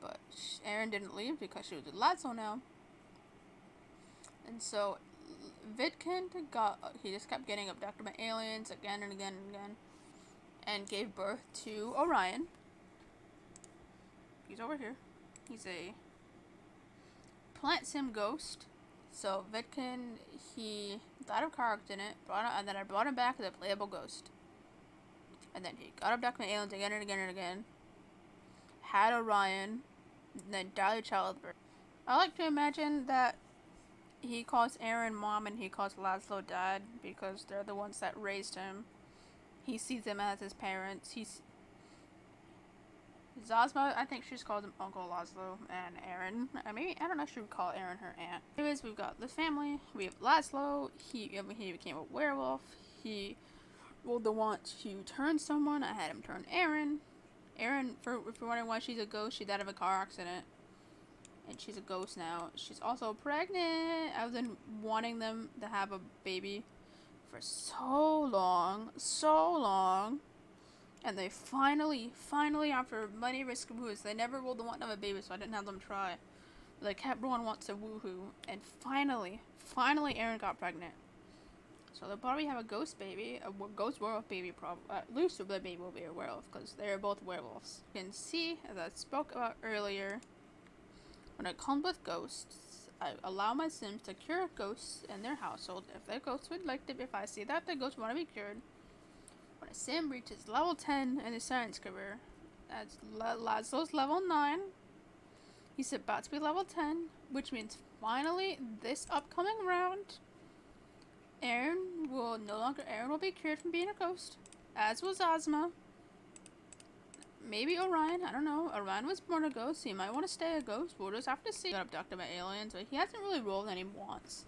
But Erin didn't leave because she was with Laszlo now. And so Vidkin he just kept getting abducted by aliens again and again and again. And gave birth to Orion. He's over here. He's a plant sim ghost. So Vidkin, he died of car accident, and then I brought him back as a playable ghost. And then he got abducted by aliens again and again and again. Had Orion, and then died of childbirth. I like to imagine that he calls Aaron mom and he calls Laszlo dad because they're the ones that raised him. He sees them as his parents. Zazma, I think she's called him Uncle Laszlo, and Aaron. I don't know if she would call Aaron her aunt. Anyways, we've got the family. We have Laszlo. He became a werewolf. He rolled the want to turn someone. I had him turn Aaron. Aaron, if you're wondering why she's a ghost, she died of a car accident. And she's a ghost now. She's also pregnant. I've been wanting them to have a baby for so long. And they finally, after many risks and woos, they never rolled the want to have a baby, so I didn't have them try. But they kept everyone wants to woohoo. And finally, Aaron got pregnant. So they'll probably have a ghost baby, a ghost werewolf baby, at least the baby will be a werewolf, because they're both werewolves. You can see, as I spoke about earlier, when it comes with ghosts, I allow my Sims to cure ghosts in their household if their ghosts would like to, if I see that the ghosts want to be cured. When a Sim reaches level 10 in his science career, that's Laszlo's level 9, he's about to be level 10, which means finally, this upcoming round, Aaron will be cured from being a ghost, as was Ozma. Maybe Orion, I don't know. Orion was born a ghost, so he might want to stay a ghost. We'll just have to see. He got abducted by aliens, but he hasn't really rolled any wants.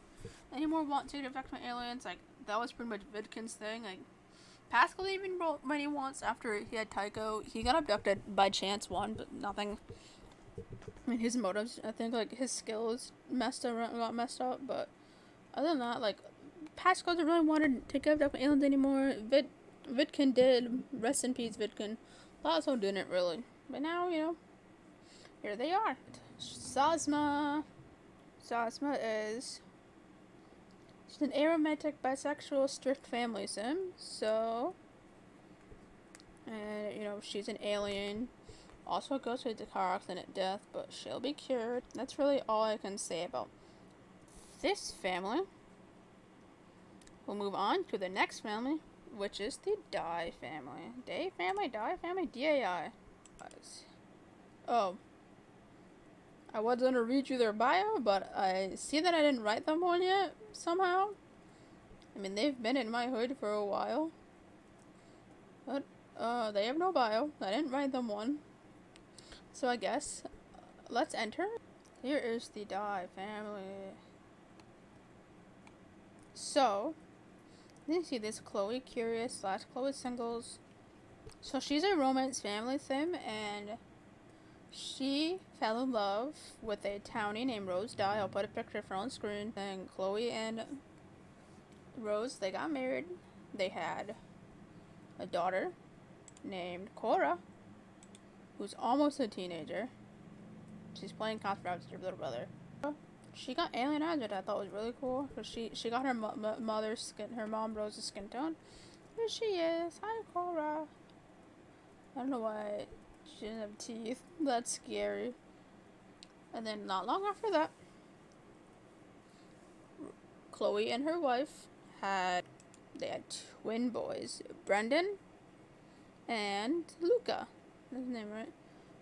Any more wants to get abducted by aliens? Like, that was pretty much Vidkin's thing. Like, Pascal didn't even roll many wants after he had Tycho. He got abducted by chance one, but nothing. I mean, his motives, I think, like, his skills got messed up, but other than that, like, Pascal didn't really want to get abducted by aliens anymore. Vidkin did. Rest in peace, Vidkin. Laszlo didn't really. But now, here they are. Zazma. Zazma is... she's an aromantic, bisexual, strict family sim. So... and, she's an alien. Also goes through the car accident death, but she'll be cured. That's really all I can say about this family. We'll move on to the next family, which is the Die family. Die family, D-A-I. Oh. I was going to read you their bio, but I see that I didn't write them one yet, somehow. I mean, they've been in my hood for a while. But, they have no bio. I didn't write them one. So I guess, let's enter. Here is the Die family. So... you see this Chloe Curious / Chloe Singles. So she's a romance family sim, and she fell in love with a townie named Rose Dye. I'll put a picture of her on screen. And Chloe and Rose, they got married. They had a daughter named Cora, who's almost a teenager. She's playing Contra with her little brother. She got alien eyes, which I thought was really cool, because she got her mother's skin, her mom Rose's skin tone. Here she is. Hi, Cora. I don't know why she didn't have teeth. That's scary. And then not long after that, Chloe and her wife had twin boys, Brendan and Luca. That's his name, right?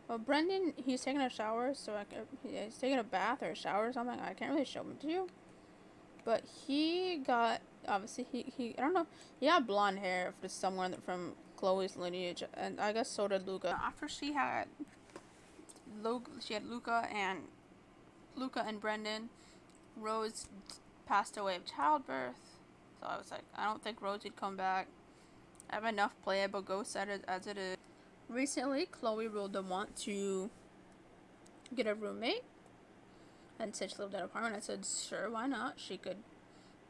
Well, Brendan, he's taking a shower, so he's taking a bath or a shower or something. I can't really show him to you. But he got, obviously, I don't know, he had blonde hair for someone from Chloe's lineage, and I guess so did Luca. After she had Luca and Brendan, Rose passed away of childbirth. So I was like, I don't think Rose would come back. I have enough playable ghosts as it is. Recently, Chloe rolled the want to get a roommate, and said she lived in an apartment. I said, sure, why not? She could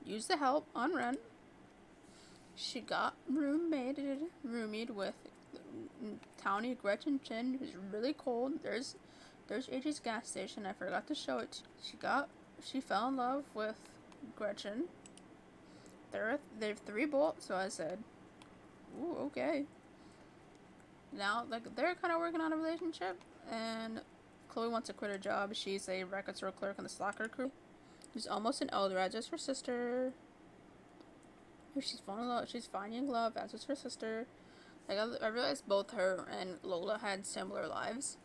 use the help on rent. She got roomied with townie Gretchen Chin, who's really cold. There's AJ's gas station. I forgot to show it. She fell in love with Gretchen. They've 3 bolts, so I said, ooh, okay. Now, like, they're kind of working on a relationship, and Chloe wants to quit her job. She's a record store clerk in the soccer crew. She's almost an elder, as is her sister. She's falling in love. She's finding love, as is her sister. Like I realized both her and Lola had similar lives.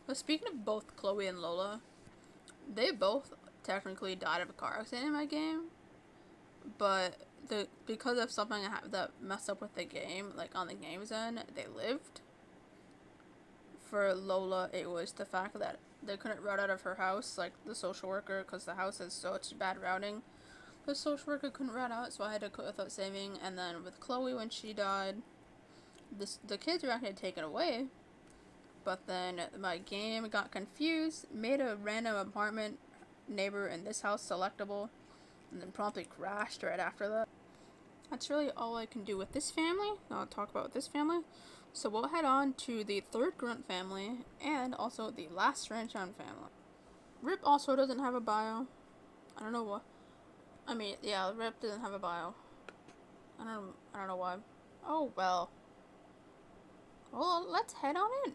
But speaking of both Chloe and Lola, they both technically died of a car accident in my game, but because of something that messed up with the game, like on the game's end, they lived. For Lola, it was the fact that they couldn't route out of her house, like the social worker, because the house has such bad routing. The social worker couldn't route out, so I had to quit without saving. And then with Chloe, when she died, the kids were actually taken away. But then my game got confused, made a random apartment neighbor in this house selectable, and then promptly crashed right after that. That's really all I can do with this family. I'll talk about this family. So we'll head on to the third Grunt family, and also the last Strangetown family. Rip also doesn't have a bio. I don't know what. I mean, yeah, Rip doesn't have a bio. I don't know why. Oh well. Well, let's head on in.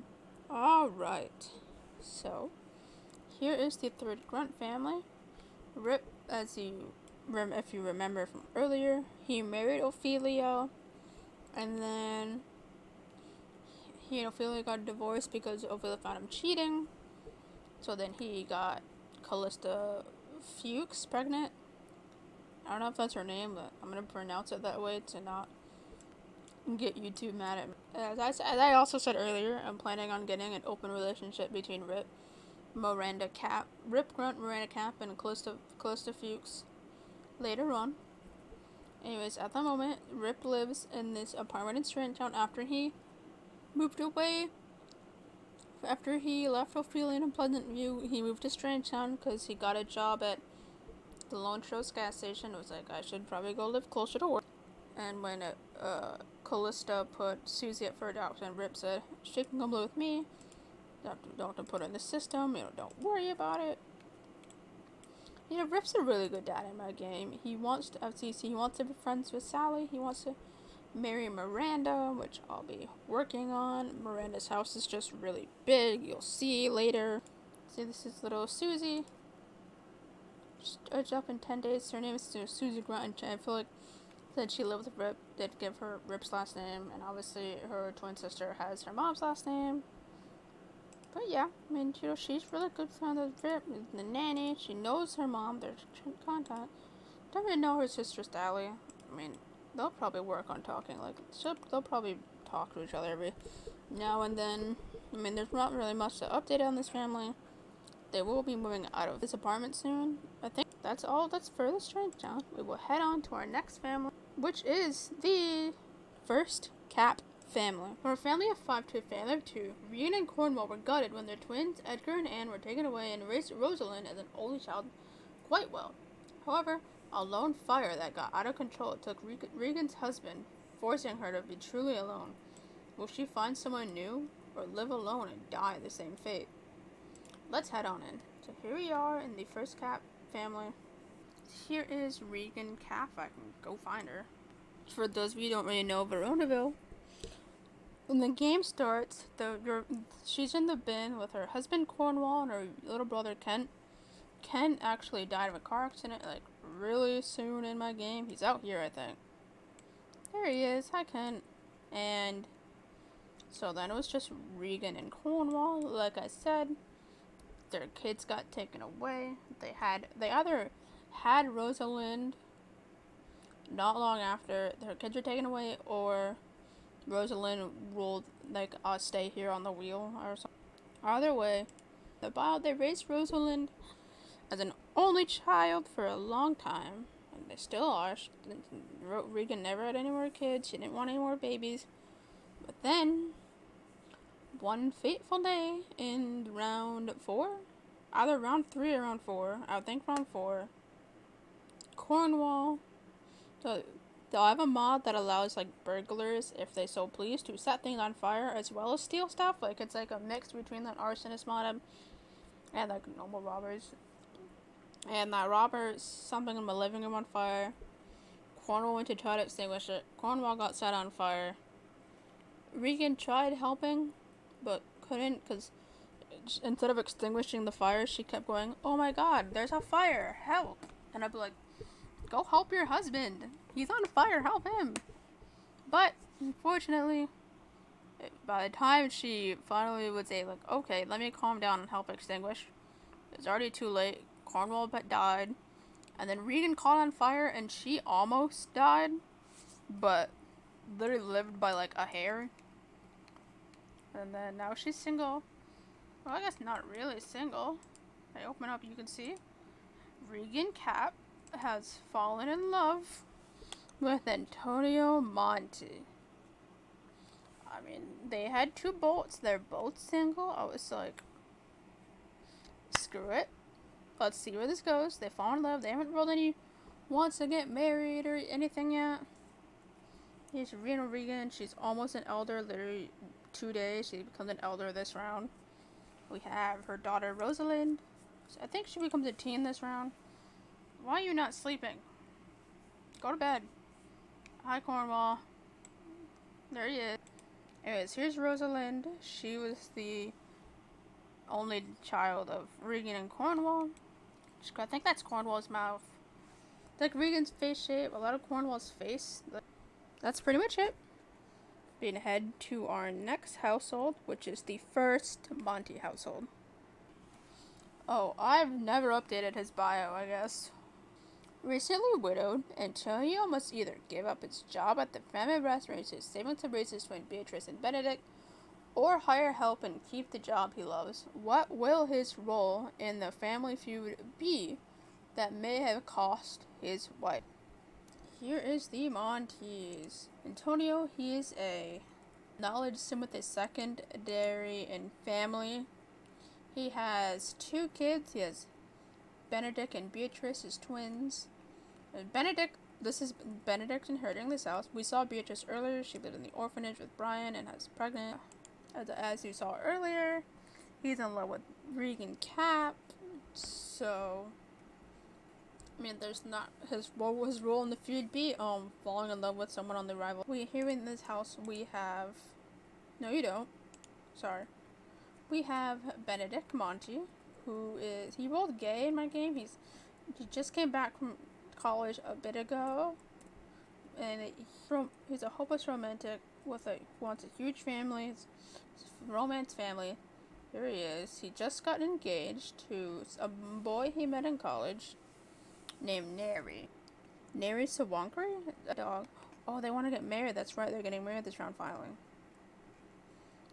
Alright. So, here is the third Grunt family. Rip, if you remember from earlier, he married Ophelia, and then he and Ophelia got divorced because Ophelia found him cheating. So then he got Callista Fuchs pregnant. I don't know if that's her name, but I'm gonna pronounce it that way to not get YouTube mad at me. As I also said earlier, I'm planning on getting an open relationship between Rip Grunt, Miranda Cap, and Callista Fuchs later on. Anyways, at the moment, Rip lives in this apartment in Strangetown after he moved away. After he left Ophelia in Pleasantview, he moved to Strangetown because he got a job at the Lone Trost gas station. It was like, I should probably go live closer to work. And when Callista put Susie up for adoption, Rip said, she can come live with me. Don't put her in the system. Don't worry about it. Rip's a really good dad in my game. He wants to FCC. He wants to be friends with Sally. He wants to marry Miranda, which I'll be working on. Miranda's house is just really big. You'll see later. See, this is little Susie. Just up in 10 days. Her name is Susie Grunt, and I feel like since she lived with Rip, they'd give her Rip's last name, and obviously her twin sister has her mom's last name. But yeah, I mean, she's really good friend with Rip, the nanny. She knows her mom. They're in contact. Don't really know her sister Sally. I mean, they'll probably work on talking. They'll probably talk to each other every now and then. I mean, there's not really much to update on this family. They will be moving out of this apartment soon. I think that's all that's for the Strangetown. We will head on to our next family, which is the first Cap family. From a family of 5 to a family of 2, Regan and Cornwall were gutted when their twins, Edgar and Anne, were taken away and raised Rosalind as an only child quite well. However, a lone fire that got out of control took Regan's husband, forcing her to be truly alone. Will she find someone new, or live alone and die the same fate? Let's head on in. So here we are in the first Cap family. Here is Regan Cap. I can go find her. For those of you who don't really know Veronaville, when the game starts, she's in the bin with her husband Cornwall and her little brother Kent. Kent actually died of a car accident really soon in my game. He's out here, I think. There he is. Hi, Kent. And so then it was just Regan and Cornwall. Like I said, their kids got taken away. They either had Rosalind not long after their kids were taken away, or Rosalind ruled I'll stay here on the wheel or something. Either way, they raised Rosalind as an only child for a long time, and they still are. Regan never had any more kids. She didn't want any more babies. But then, one fateful day in round 4, either round 3 or round 4, I think round 4, Cornwall, they'll have a mod that allows burglars, if they so please, to set things on fire as well as steal stuff. It's a mix between that arsonist mod and normal robbers. And that robber something in my living room on fire. Cornwall went to try to extinguish it. Cornwall got set on fire. Regan tried helping, but couldn't, because instead of extinguishing the fire, she kept going, "Oh my god, there's a fire, help!" And I'd be like, Go help your husband. He's on fire. Help him. But unfortunately, by the time she finally would say, like, okay, let me calm down and help extinguish, it's already too late. Cornwall died. And then Regan caught on fire and she almost died. But literally lived by like a hair. And then now she's single. Well, I guess not really single. I open up, you can see. Regan Cap has fallen in love with Antonio Monti. I mean, they had 2 bolts. They're both single. I was like, screw it. Let's see where this goes. They fall in love. They haven't rolled any wants to get married or anything yet. Here's Rena Regan. She's almost an elder. Literally 2 days. She becomes an elder this round. We have her daughter Rosalind. I think she becomes a teen this round. Why are you not sleeping? Go to bed. Hi, Cornwall. There he is. Anyways, here's Rosalind. She was the only child of Regan and Cornwall. I think that's Cornwall's mouth. It's like Regan's face shape, a lot of Cornwall's face. That's pretty much it. Being head to our next household, which is the first Monty household. Oh, I've never updated his bio, I guess. Recently widowed, Antonio must either give up his job at the family restaurant to savings to raise his twin Beatrice and Benedict, or hire help and keep the job he loves. What will his role in the family feud be that may have cost his wife? Here is the Montes. Antonio, he is a knowledge sim with a secondary in family. He has 2 kids. He has Benedict and Beatrice, his twins. This is Benedict inheriting this house. We saw Beatrice earlier. She lived in the orphanage with Brian and is pregnant. As you saw earlier, he's in love with Regan Cap. So, I mean, there's not his role in the feud be falling in love with someone on the rival. Here in this house we have, no you don't, sorry. We have Benedict Monti, he rolled gay in my game. He just came back from college a bit ago, and he's a hopeless romantic wants a huge family, romance family. Here he is. He just got engaged to a boy he met in college named Neri. Neri Sawankari? A dog. Oh, they want to get married. That's right. They're getting married this round finally.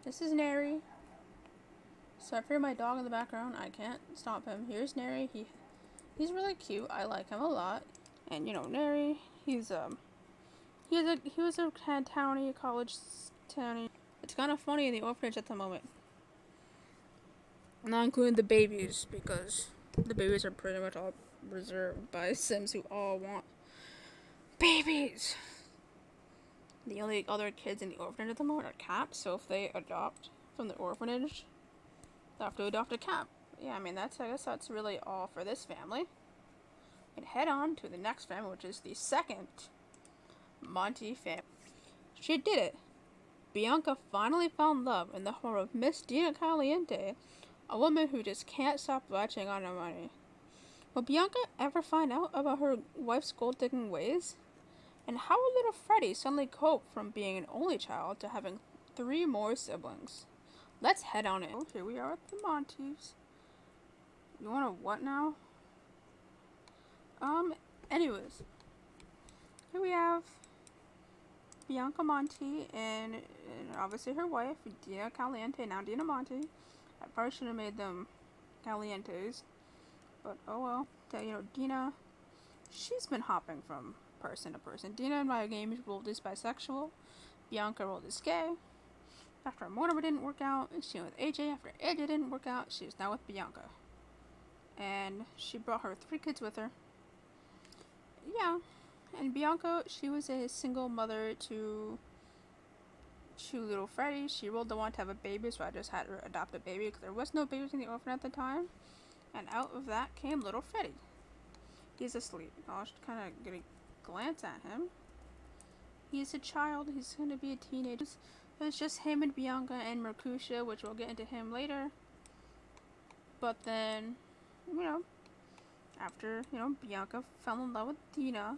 This is Neri. Sorry for my dog in the background. I can't stop him. Here's Neri. He's really cute. I like him a lot. And you know, Neri, he was a college townie. It's kind of funny in the orphanage at the moment. Not including the babies, because the babies are pretty much all reserved by Sims who all want babies. The only other kids in the orphanage at the moment are cats, so if they adopt from the orphanage, they have to adopt a cat. Yeah, I mean, I guess that's really all for this family. And head on to the next family, which is the second Monty family. She did it. Bianca finally found love in the form of Miss Dina Caliente, a woman who just can't stop latching on her money. Will Bianca ever find out about her wife's gold-digging ways? And how will little Freddie suddenly cope from being an only child to having 3 more siblings? Let's head on in. Here we are at the Montes. You want to what now? Anyways. Here we have Bianca Monti and obviously her wife, Dina Caliente, now Dina Monti. I probably should have made them Calientes, but oh well. Dina, she's been hopping from person to person. Dina in my game rolled as bisexual. Bianca rolled as gay. After Mortimer didn't work out, she went with AJ. After AJ didn't work out, she's now with Bianca. And she brought her 3 kids with her. Yeah. And Bianca, she was a single mother to little Freddie. She rolled the one to have a baby, so I just had her adopt a baby because there was no babies in the orphan at the time. And out of that came little Freddie. He's asleep. I'll just kind of get a glance at him. He's a child. He's going to be a teenager. It's just him and Bianca and Mercutio, which we'll get into him later. But then, After, Bianca fell in love with Dina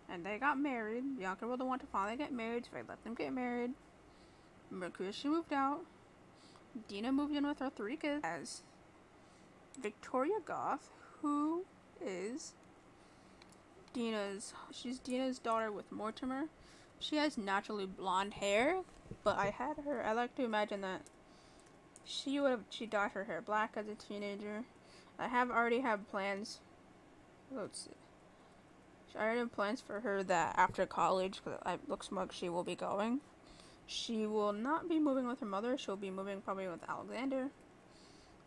and they got married. Bianca was the one to finally get married, so I let them get married. Mercutio moved out. Dina moved in with her 3 kids as Victoria Goth, who is she's Dina's daughter with Mortimer. She has naturally blonde hair, but I like to imagine that she dyed her hair black as a teenager. I already have plans. Let's see. I already have plans for her that after college, because it looks like she will be going. She will not be moving with her mother. She'll be moving probably with Alexander,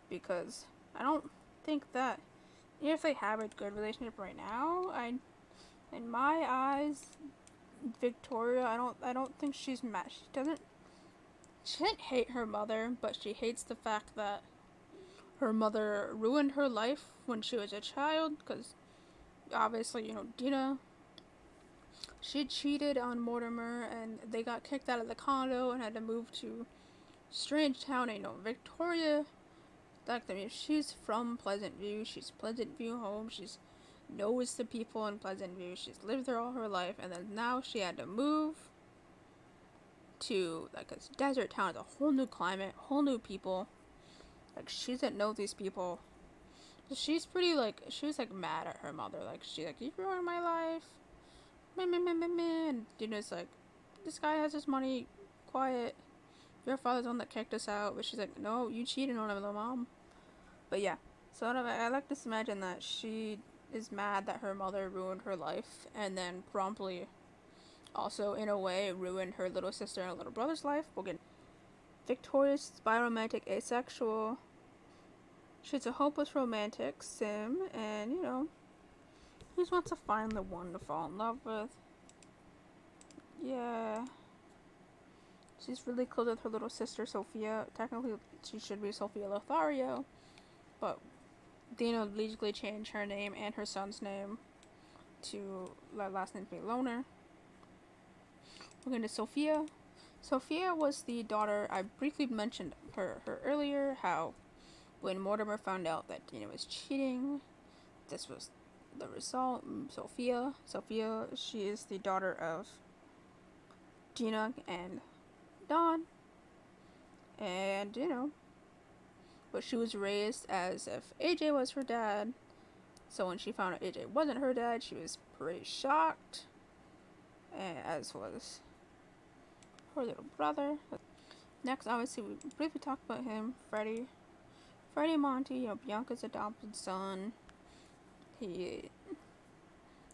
because I don't think that even if they have a good relationship right now, in my eyes, Victoria, I don't think she's mad. She didn't hate her mother, but she hates the fact that her mother ruined her life when she was a child, because obviously, Dina, she cheated on Mortimer and they got kicked out of the condo and had to move to Strangetown. Victoria, she's from Pleasantview. She's Pleasantview home. She's knows the people in Pleasantview. She's lived there all her life, and then now she had to move to a desert town. It's a whole new climate, whole new people. She doesn't know these people. She's pretty she was mad at her mother. She's you ruined my life. Meh, meh, meh, meh, meh. And Dina's this guy has his money. Quiet. Your father's the one that kicked us out. But she's no, you cheated on him, mom. But yeah, so I like to imagine that she is mad that her mother ruined her life, and then promptly, also in a way, ruined her little sister and little brother's life. We'll get Victoria's biromantic asexual. She's a hopeless romantic sim, and he just wants to find the one to fall in love with. Yeah. She's really close with her little sister, Sophia. Technically, she should be Sophia Lothario, but Dina legally changed her name and her son's name to last name to be Loner. We're going to Sophia. Sophia was the daughter, I briefly mentioned her earlier, how when Mortimer found out that Dina was cheating, this was the result. Sophia, she is the daughter of Gina and Don. And, but she was raised as if AJ was her dad. So when she found out AJ wasn't her dad, she was pretty shocked. And as was her little brother. Next, obviously, we briefly talked about him, Freddie Monty, Bianca's adopted son. He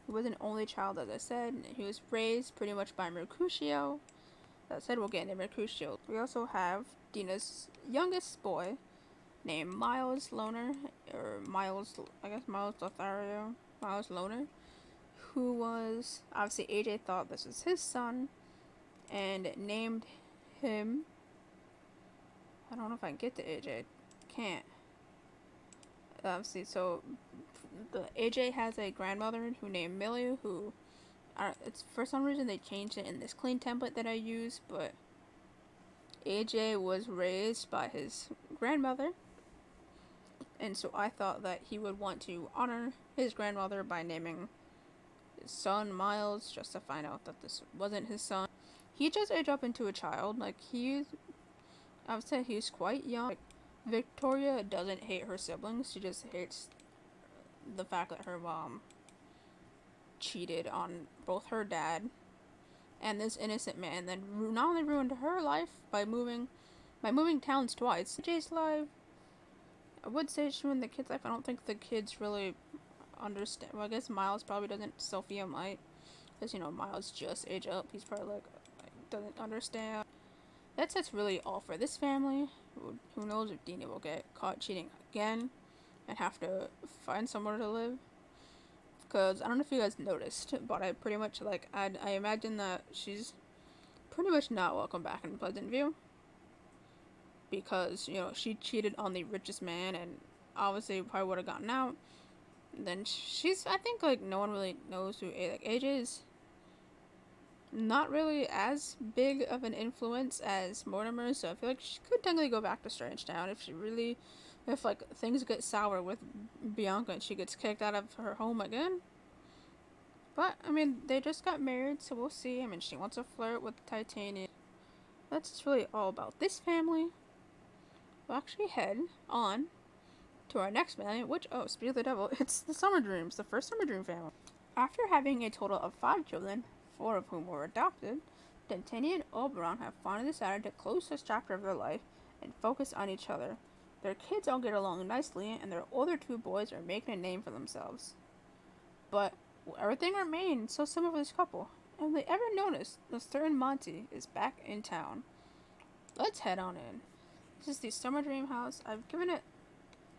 was an only child, as I said. He was raised pretty much by Mercutio. That said, we'll get into Mercutio. We also have Dina's youngest boy, named Miles Loner, or Miles Lothario, Miles Loner, who was, obviously AJ thought this was his son, and named him, I don't know if I can get to AJ, can't. Obviously, so the AJ has a grandmother who named Millie, who, it's for some reason they changed it in this clean template that I use, but AJ was raised by his grandmother, and so I thought that he would want to honor his grandmother by naming his son Miles, just to find out that this wasn't his son. He just aged up into a child. I would say he's quite young. Victoria doesn't hate her siblings. She just hates the fact that her mom cheated on both her dad and this innocent man, then not only ruined her life by moving towns twice. Jay's life, I would say she ruined the kids' life. I don't think the kids really understand. Well, I guess Miles probably doesn't. Sophia might, because Miles just age up. He's probably doesn't understand. That's really all for this family. Who knows if Dina will get caught cheating again and have to find somewhere to live. Because I don't know if you guys noticed, but I pretty much I imagine that she's pretty much not welcome back in Pleasantview. Because, she cheated on the richest man and obviously probably would have gotten out. And then I think no one really knows who AJ is. Not really as big of an influence as Mortimer, so I feel like she could technically go back to Strangetown if she really if like things get sour with Bianca and she gets kicked out of her home again. But I mean, they just got married, so we'll see. I mean, she wants to flirt with Titania. That's really all about this family. We'll actually head on to our next family, which, oh, speak of the devil, it's the Summer Dreams, the first Summer Dream family. After having a total of 5 children, 4 of whom were adopted, Titania and Oberon have finally decided to close this chapter of their life and focus on each other. Their kids all get along nicely, and their older 2 boys are making a name for themselves. But everything remains so similar for this couple. Have they ever noticed a certain Monty is back in town? Let's head on in. This is the Summer Dream house. I've given it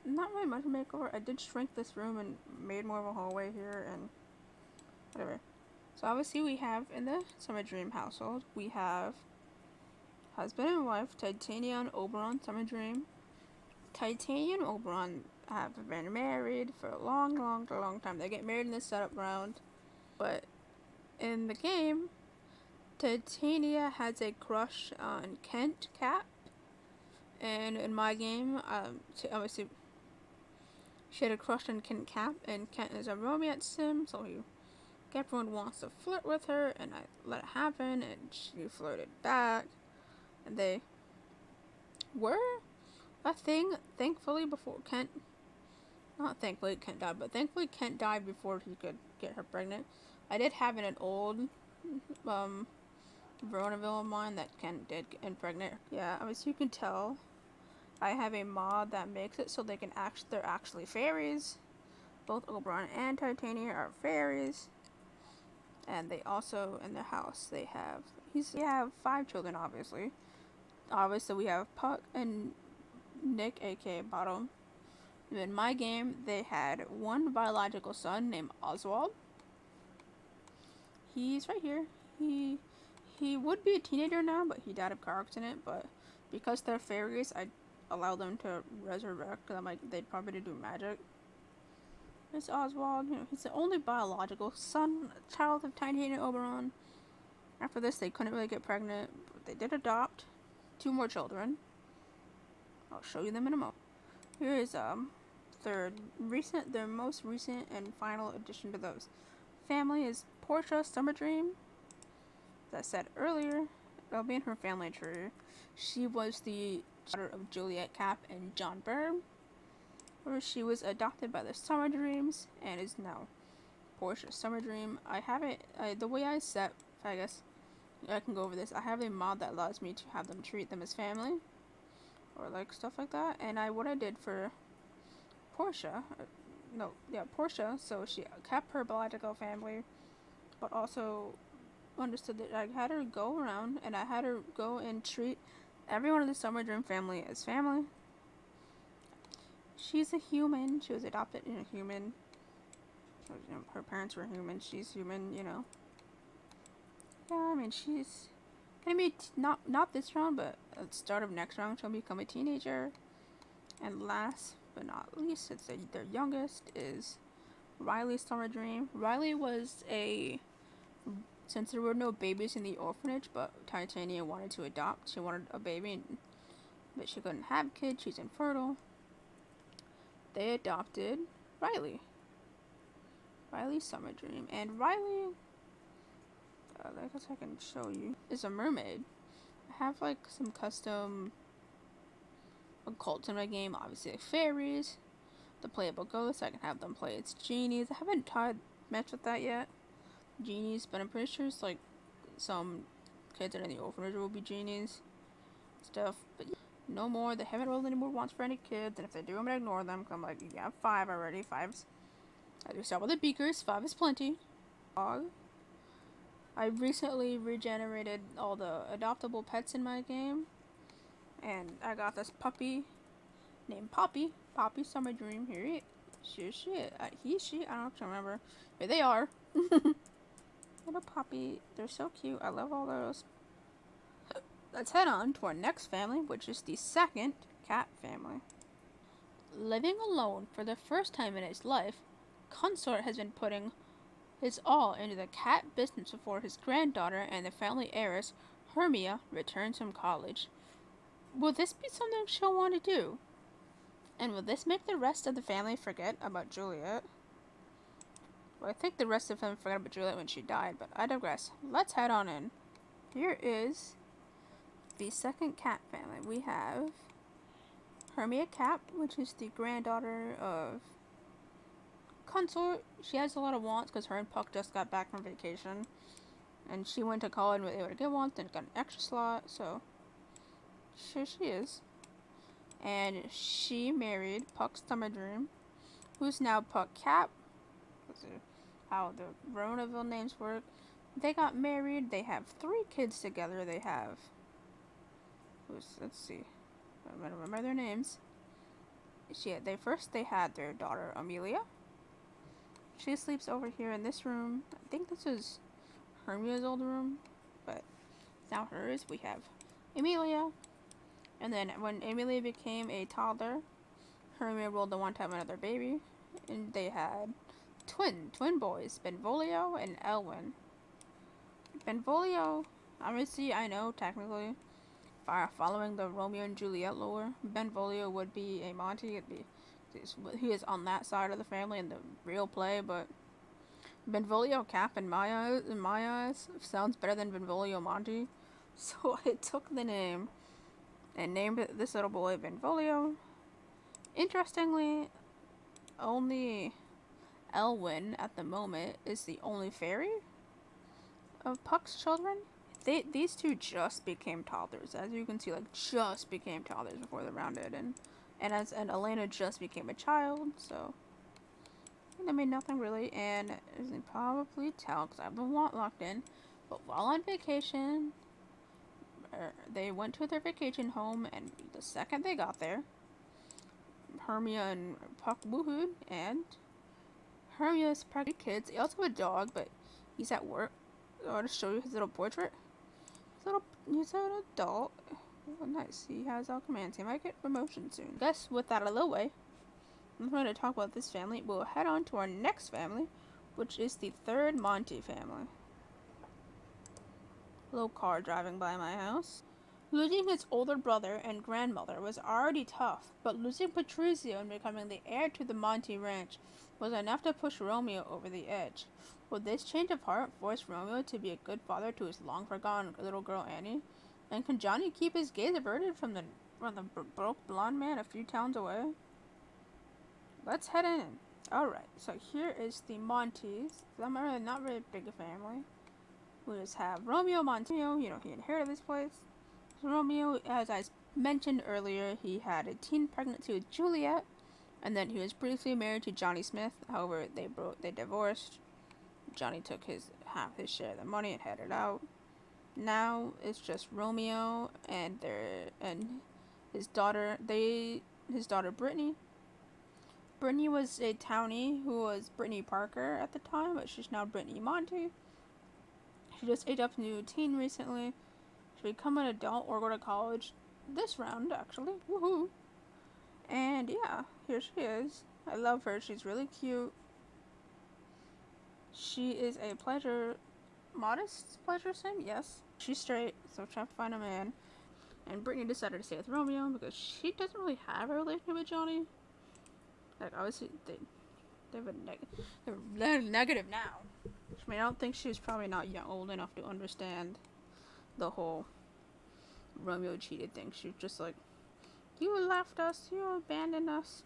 not really much makeover. I did shrink this room and made more of a hallway here and whatever. So obviously we have in the Summer Dream household, we have husband and wife, Titania and Oberon, Summer Dream. Titania and Oberon have been married for a long time. They get married in the setup round. But in the game, Titania has a crush on Kent Cap. And in my game, obviously, she had a crush on Kent Cap, and Kent is a romance sim, so everyone wants to flirt with her, and I let it happen, and she flirted back, and they were a thing, thankfully, before Kent, not thankfully Kent died, but thankfully Kent died before he could get her pregnant. I did have an old, Veronaville of mine that Kent did impregnate. Yeah, as you can tell, I have a mod that makes it so they're actually fairies. Both Oberon and Titania are fairies. And they also, in the house, they have 5 children, obviously. Obviously, we have Puck and Nick, aka Bottom. In my game, they had one biological son named Oswald. He's right here. He would be a teenager now, but he died of car accident. But because they're fairies, I allow them to resurrect. I'm like, they'd probably do magic. This Oswald, he's the only biological child of Titania and Oberon. After this, they couldn't really get pregnant, but they did adopt 2 more children. I'll show you them in a moment. Here is their most recent and final addition to those family is Portia Summer Dream. As I said earlier, that'll be in her family tree. She was the daughter of Juliet Cap and John Burr, where she was adopted by the Summer Dreams and is now Portia Summer Dream. I have it, the way I set, I guess I can go over this. I have a mod that allows me to have them treat them as family, or like stuff like that. And what I did for Portia, so she kept her biological family, but also understood that I had her go around and I had her go and treat everyone in the Summer Dream family as family. She's a human. She was adopted in a human. Her parents were human. She's human, Yeah, I mean, she's gonna be not this round, but at the start of next round, she'll become a teenager. And last but not least, their youngest is Riley Summer Dream. Riley was since there were no babies in the orphanage, but Titania wanted to adopt. She wanted a baby, but she couldn't have kids. She's infertile. They adopted Riley. Riley Summer Dream. And Riley, I guess I can show you, is a mermaid. I have like some custom occults in my game. Obviously like fairies. The playable ghosts, I can have them play its genies. I haven't matched with that yet. Genies, but I'm pretty sure it's like some kids that are in the orphanage will be genies. Stuff. But no more. They haven't rolled any more wants for any kids, and if they do, I'm gonna ignore them. Cause I'm like, you have 5 already. 5's. I do start with the beakers. 5 is plenty. Dog. I recently regenerated all the adoptable pets in my game, and I got this puppy named Poppy. Poppy Summer Dream. Here she. I don't know if I remember. Here they are. Little Poppy. They're so cute. I love all those. Let's head on to our next family, which is the second cat family. Living alone for the first time in his life, Consort has been putting his all into the cat business before his granddaughter and the family heiress, Hermia, returns from college. Will this be something she'll want to do? And will this make the rest of the family forget about Juliet? Well, I think the rest of them forgot about Juliet when she died, but I digress. Let's head on in. Here is the second cat family. We have Hermia Cat, which is the granddaughter of Consort. She has a lot of wants because her and Puck just got back from vacation. And she went to college and they were to get wants and got an extra slot, so here she is. And she married Puck's summer dream, who's now Puck Cat. This is how the Veronaville names work. They got married. They have 3 kids together. They have... let's see. I'm going to remember their names. They had their daughter, Amelia. She sleeps over here in this room. I think this is Hermia's old room, but it's now hers. We have Amelia. And then when Amelia became a toddler, Hermia rolled the one to have another baby. And they had twin boys, Benvolio and Elwyn. Benvolio, obviously, I know technically, following the Romeo and Juliet lore, Benvolio would be a Monty. He is on that side of the family in the real play, but Benvolio Cap in my eyes sounds better than Benvolio Monty, so I took the name and named this little boy Benvolio. Interestingly, only Elwyn at the moment is the only fairy of Puck's children. These two just became toddlers, as you can see, just became toddlers before the round ended, and Elena just became a child, so I mean nothing really. And as you can probably tell, because I've been locked in, but while on vacation, they went to their vacation home, and the second they got there, Hermia and Puck woohooed, and Hermia's pregnant kids. They also have a dog, but he's at work. I want to show you his little portrait. He's an adult. Oh, nice. He has all commands. He might get promotion soon. I guess with that out of the way, I'm going to talk about this family. We'll head on to our next family, which is the third Monty family. Little car driving by my house. Losing his older brother and grandmother was already tough, but losing Patrizio and becoming the heir to the Monty ranch was enough to push Romeo over the edge. Will this change of heart force Romeo to be a good father to his long-forgotten little girl Annie? And can Johnny keep his gaze averted from the broke blonde man a few towns away? Let's head in. Alright, so here is the Montys. I'm not really big a family. We just have Romeo Montino. He inherited this place. Romeo, as I mentioned earlier, he had a teen pregnancy with Juliet, and then he was briefly married to Johnny Smith. However, they divorced. Johnny took half his share of the money and headed out. Now it's just Romeo and his daughter. His daughter Brittany. Brittany was a townie who was Brittany Parker at the time, but she's now Brittany Monty. She just aged up to a teen recently. She'll become an adult or go to college this round, actually. Woohoo! And yeah, here she is. I love her. She's really cute. She is a modest pleasure sim, yes. She's straight, so trying to find a man. And Brittany decided to stay with Romeo because she doesn't really have a relationship with Johnny. Obviously, they're negative now. I mean, I don't think she's probably not old enough to understand the whole Romeo cheated thing. She's just like, you left us, you abandoned us.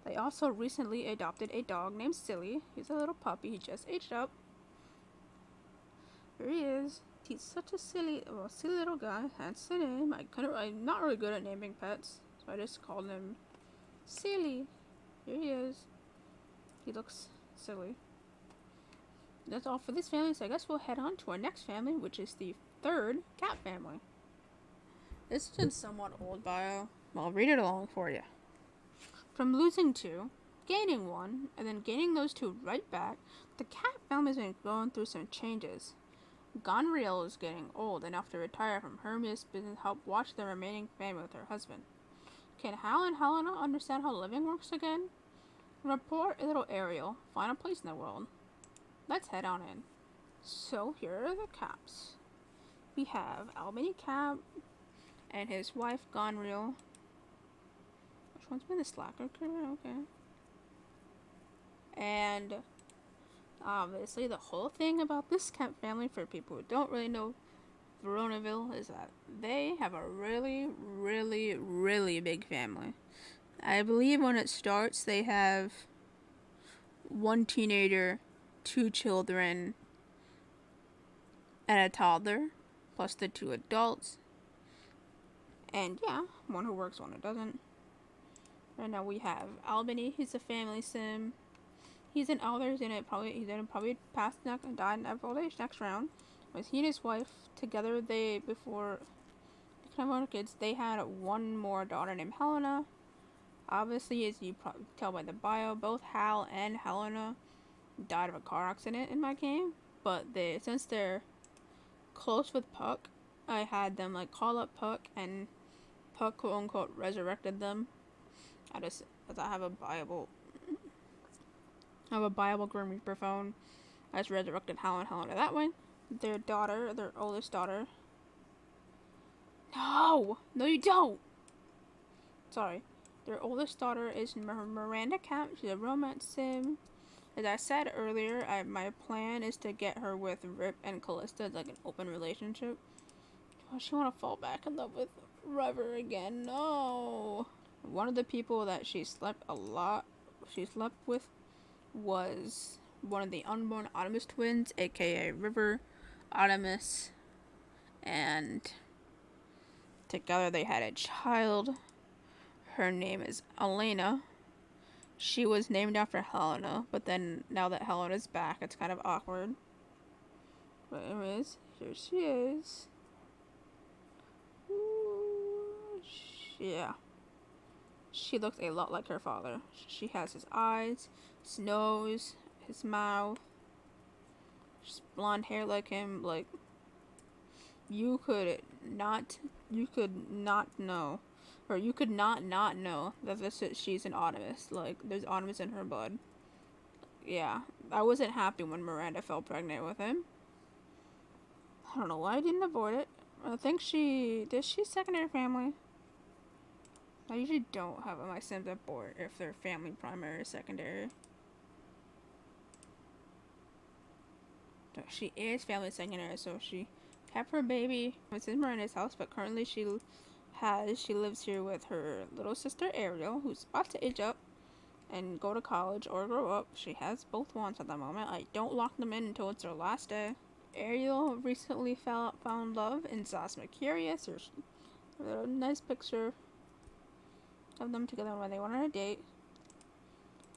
They also recently adopted a dog named Silly. He's a little puppy. He just aged up. Here he is. He's such a silly little guy. Hence the name. I'm not really good at naming pets, so I just called him Silly. Here he is. He looks silly. That's all for this family, so I guess we'll head on to our next family, which is the third cat family. This is a somewhat old bio. I'll read it along for you. From losing 2, gaining 1, and then gaining those 2 right back, the cat family's been going through some changes. Gonriel is getting old enough to retire from Hermia's business, help watch the remaining family with her husband. Can Hal and Helena understand how living works again? Report a little Ariel, find a place in the world. Let's head on in. So here are the caps. We have Albany Cap and his wife Gonriel. Which One's been the slacker career, okay. And obviously, the whole thing about this Kemp family, for people who don't really know Veronaville, is that they have a really, really, really big family. I believe when it starts, they have one teenager, two children, and a toddler, plus the two adults. And yeah, one who works, one who doesn't. Right now we have Albany. He's a family sim. He's an elder. He's gonna probably pass next and die in old age next round. Was he and his wife together? Before they could have more kids, they had one more daughter named Helena. Obviously, as you probably tell by the bio, both Hal and Helena died of a car accident in my game. But since they're close with Puck, I had them like call up Puck, and Puck quote unquote resurrected them. As I have a viable Grim Reaper phone. I just resurrected Hal and Helena that way. Their oldest daughter. No, you don't. Sorry. Their oldest daughter is Miranda Kemp. She's a romance sim. As I said earlier, my plan is to get her with Rip and Callista, like an open relationship. Oh, she want to fall back in love with River again. No. One of the people that she slept with was one of the unborn Optimus twins, aka River, Optimus, and together they had a child. Her name is Elena. She was named after Helena, but then now that Helena's back, it's kind of awkward. But anyways, here she is. Ooh, yeah. She looks a lot like her father. She has his eyes, his nose, his mouth. She's blonde hair like him. Like, you could not know, or you could not know that she's an Optimus. Like, there's Optimus in her blood. Yeah, I wasn't happy when Miranda fell pregnant with him. I don't know why I didn't avoid it. I think she secondary family. I usually don't have my sims abort if they're family primary or secondary. She is family secondary, so she kept her baby. It's in Miranda's house, but currently she lives here with her little sister Ariel, who's about to age up and go to college or grow up. She has both wants at the moment. I don't lock them in until it's their last day. Ariel recently found love in Zosma Curious. There's a nice picture of them together when they went on a date.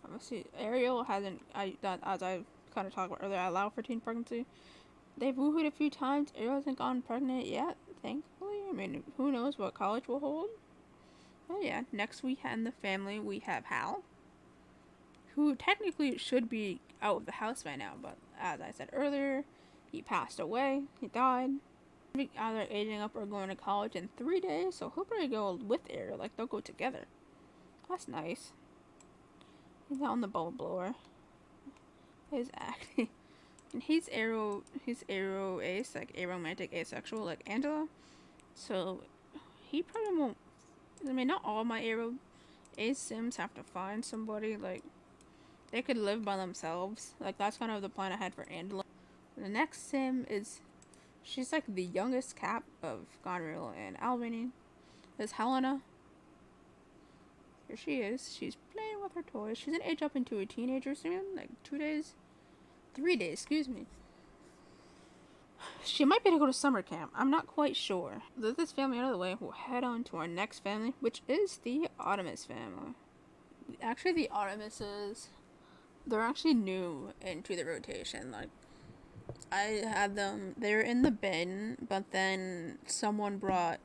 Obviously, Ariel hasn't. As I kind of talked about earlier, I allow for teen pregnancy. They've woohooed a few times. Ariel hasn't gotten pregnant yet, thankfully. I mean, who knows what college will hold. Oh yeah, next we in the family we have Hal, who technically should be out of the house by now, but as I said earlier, he passed away. He died. Either aging up or going to college in 3 days, so he'll probably go with Ariel. Like, they'll go together. That's nice. He's out on the bubble blower. He's acting. And he's aero ace, like aromantic asexual, like Angela. So he probably won't. I mean, not all my aero ace sims have to find somebody. Like, they could live by themselves. Like, that's kind of the plan I had for Angela. The next sim is, she's like the youngest cap of Gonreal and Albany. Is Helena. Here she is. She's playing with her toys. She's gonna age up into a teenager soon, like 3 days, excuse me. She might be able to go to summer camp. I'm not quite sure. With this family out of the way, we'll head on to our next family, which is the Optimus family. Actually, the Optimuses, they're actually new into the rotation. Like, I had them, they were in the bin, but then someone brought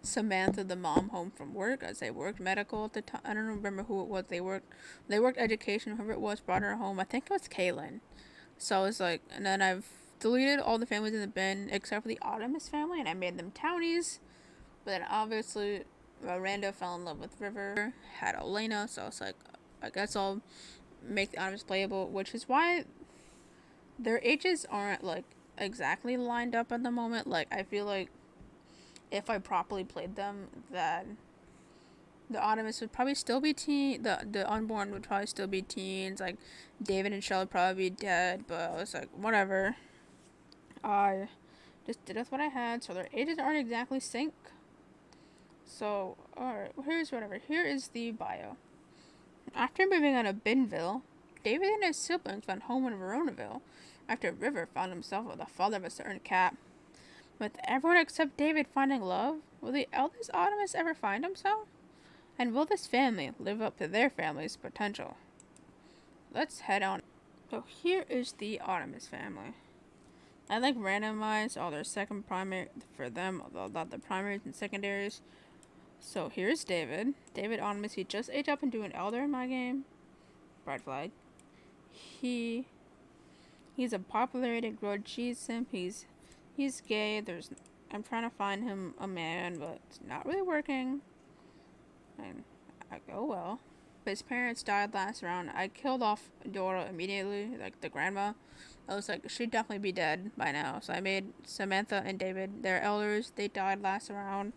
Samantha, the mom, home from work, as they worked medical at the time. I don't remember who it was. They worked education, whoever it was brought her home. I think it was Kaylin. So I was like, and then I've deleted all the families in the bin except for the Optimus family, and I made them townies. But then obviously Miranda fell in love with River, had Elena, so I was like, I guess I'll make the Optimus playable, which is why their ages aren't like exactly lined up at the moment. Like, I feel like if I properly played them, that The Optimus would probably still be the unborn would probably still be teens. Like David and Shell would probably be dead, but I was like, whatever. I just did with what I had, so their ages aren't exactly sync. So, alright, here's whatever. Here is the bio. After moving out of Binville, David and his siblings found home in Veronaville after River found himself with the father of a certain cat. With everyone except David finding love, will the eldest Optimus ever find himself? And will this family live up to their family's potential? Let's head on. So here is the Optimus family. I like randomized all their second primary for them, although the primaries and secondaries. So here's David. David Optimus, he just aged up into an elder in my game. Bright flag. He's a populated grilled cheese simp. He's gay. I'm trying to find him a man, but it's not really working. And oh well. But his parents died last round. I killed off Dora immediately, like the grandma. I was like, she'd definitely be dead by now. So I made Samantha and David their elders. They died last round.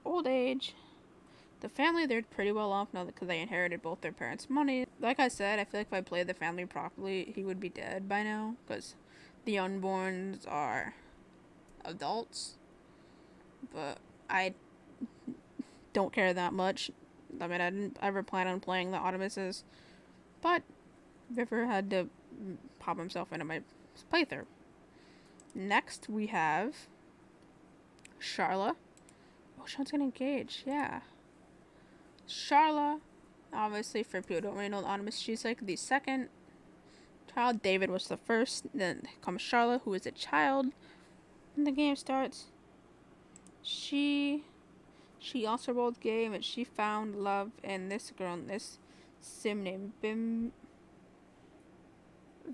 Old age. The family, they're pretty well off now because they inherited both their parents' money. Like I said, I feel like if I played the family properly, he would be dead by now because the unborns are adults. But I don't care that much. I mean, I didn't ever plan on playing the Optimuses, but River had to pop himself into my playthrough. Next, we have Charla. Oh, Sean's getting engaged, yeah. Charla, obviously, for people who don't really know the Optimus, she's like the second child. David was the first. Then comes Charla, who is a child when the game starts. She also rolled game, and she found love in this girl in this sim named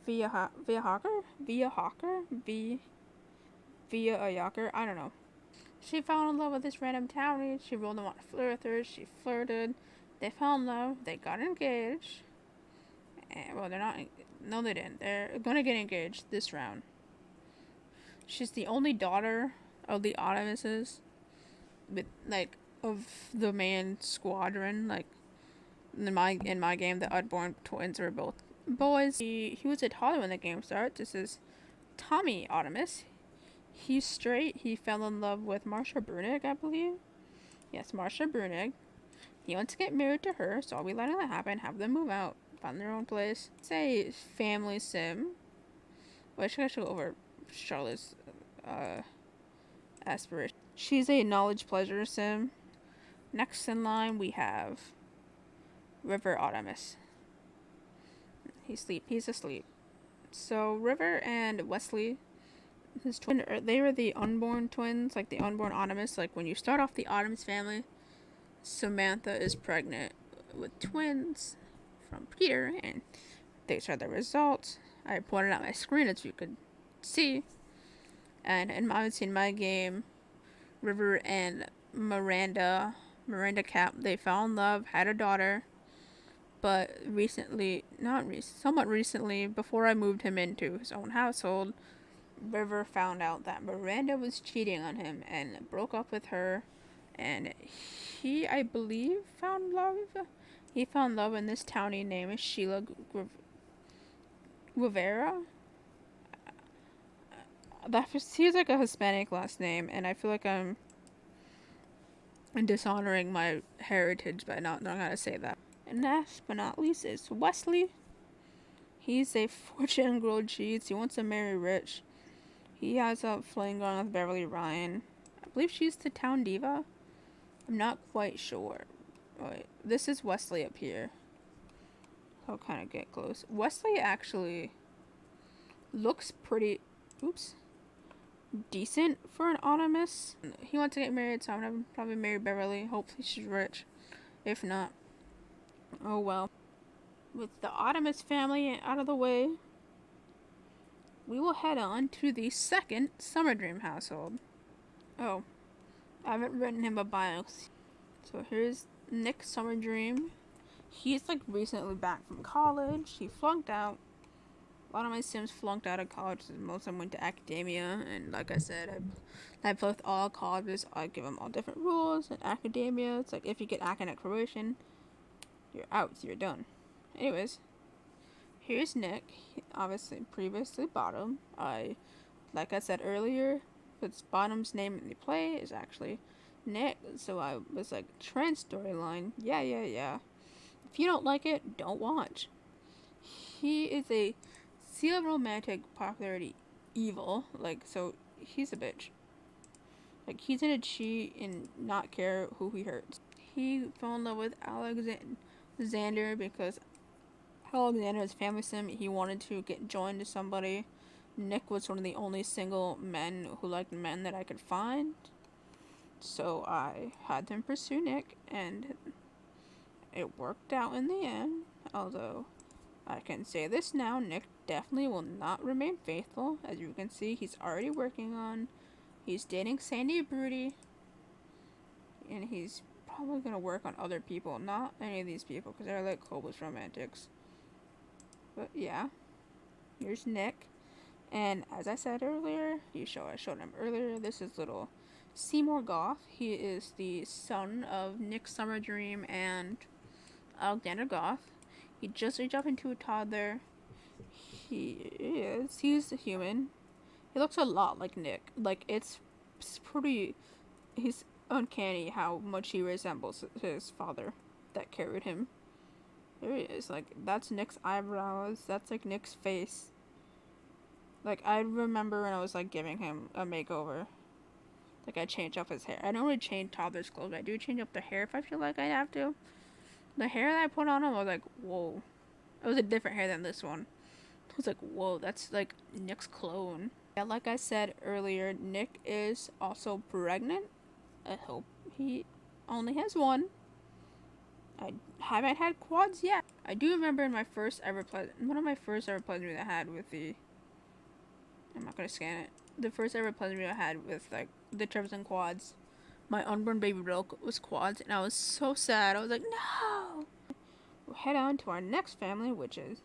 Via Hawker. I don't know. She fell in love with this random townie. She rolled him on to flirt with her. She flirted. They fell in love. They got engaged. And, well, they're not. No, they didn't. They're gonna get engaged this round. She's the only daughter of the Optimuses, of the main squadron. Like in my game, the unborn twins were both boys. He was a toddler when the game starts. This is Tommy Optimus. He's straight. He fell in love with Marsha Brunig, I believe. Yes, Marsha Brunig. He wants to get married to her, so I'll be letting that happen. Have them move out, find their own place. It's a family sim. Well, I should go over Charlotte's aspiration. She's a knowledge pleasure sim. Next in line, we have River Optimus. He's asleep. So River and Wesley, his twin, they were the unborn twins, like the unborn Optimus. Like when you start off the Optimus family, Samantha is pregnant with twins from Peter, and these are the results. I pointed out my screen as you could see. And in my game, River and Miranda Cap, they fell in love, had a daughter. But somewhat recently, before I moved him into his own household, River found out that Miranda was cheating on him and broke up with her. And he, I believe, found love. He found love in this townie named Sheila Guevara. He's like a Hispanic last name, and I feel like I'm dishonoring my heritage by not knowing how to say that. And last but not least is Wesley. He's a fortune grilled cheese. He wants to marry rich. He has a fling on with Beverly Ryan. I believe she's the town diva. I'm not quite sure. Wait, this is Wesley up here. I'll kind of get close. Wesley actually looks pretty, decent for an Optimus. He wants to get married, so I'm gonna probably marry Beverly. Hopefully she's rich. If not, oh well. With the Optimus family out of the way, we will head on to the second Summer Dream household. Oh, I haven't written him a bio. So here's Nick Summer Dream. He's like recently back from college. He flunked out lot of my Sims flunked out of college. Most of them went to academia, and like I said, I play with all colleges. I give them all different rules. And academia, it's like if you get academic probation, you're out. You're done. Anyways, here's Nick. Obviously, previously bottom. Like I said earlier, it's bottom's name in the play is actually Nick. So I was like, trend storyline. Yeah. If you don't like it, don't watch. He is a seal romantic popularity evil. Like, so he's a bitch. Like, he's gonna cheat and not care who he hurts. He fell in love with Alexander because Alexander is family sim. He wanted to get joined to somebody. Nick was one of the only single men who liked men that I could find. So I had them pursue Nick, and it worked out in the end. Although, I can say this now, Nick definitely will not remain faithful. As you can see, he's already working on. He's dating Sandy Broody. And he's probably gonna work on other people, not any of these people, because they're like hopeless romantics. But yeah, here's Nick. And as I said earlier, I showed him earlier, this is little Seymour Goff. He is the son of Nick Summer Dream and Alexander Goff. He just aged up into a toddler. He's a human. He looks a lot like Nick. Like, it's pretty, he's uncanny how much he resembles his father that carried him. There he is. Like, that's Nick's eyebrows. That's like Nick's face. Like, I remember when I was like giving him a makeover. Like, I change up his hair. I don't really change toddlers' clothes, but I do change up the hair if I feel like I have to. The hair that I put on him, I was like, whoa. It was a different hair than this one. I was like, whoa, that's like Nick's clone. Yeah, like I said earlier, Nick is also pregnant. I hope he only has one. I haven't had quads yet. I do remember in my first ever one of my first ever Pleasantview I had with the, I'm not gonna scan it. The first ever Pleasantview I had with like the trips and quads. My unborn baby Rilk was quads, and I was so sad. I was like, no. We'll head on to our next family, which is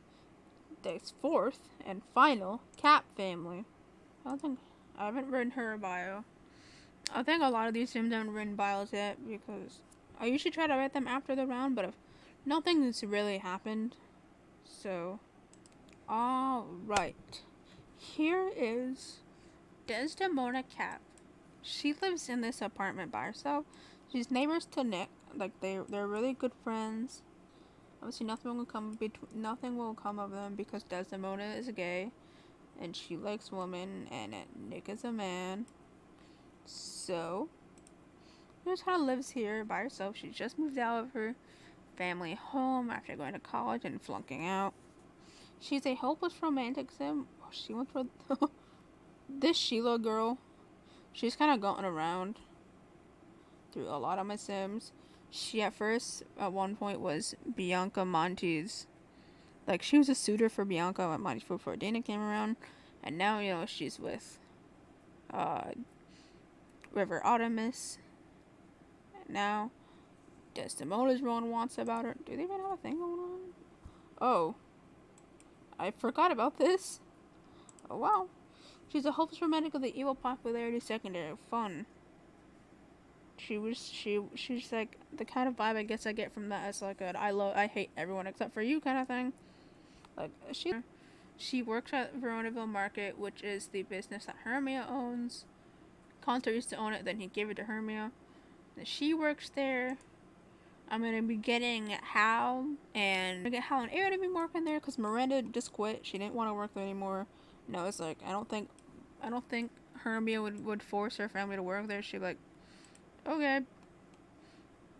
the fourth and final Cat family. I haven't written her bio. I think a lot of these Sims haven't written bios yet because I usually try to write them after the round, but if nothing's really happened. So, alright. Here is Desdemona Cap. She lives in this apartment by herself. She's neighbors to Nick. Like, they're really good friends. Obviously, nothing will come of them because Desdemona is gay, and she likes women, and Nick is a man. So, she just kind of lives here by herself. She just moved out of her family home after going to college and flunking out. She's a hopeless romantic sim. She went for this Sheila girl. She's kind of gotten around through a lot of my Sims. She at one point was Bianca Monty's. Like, she was a suitor for Bianca when Monty before Dana came around. And now, she's with River Artemis. And now Desdemona's Ron wants about her. Do they even have a thing going on? Oh. I forgot about this. Oh, wow. She's a hopeless romantic of the evil popularity secondary. Fun. She's like the kind of vibe I guess I get from that. It's like I hate everyone except for you kind of thing. Like, she works at Veronaville Market, which is the business that Hermia owns. Conter used to own it, then he gave it to Hermia. Then she works there. I'm gonna be getting Hal and Aaron to be working there because Miranda just quit. She didn't want to work there anymore. No, it's like I don't think Hermia would force her family to work there. She'd be like, okay.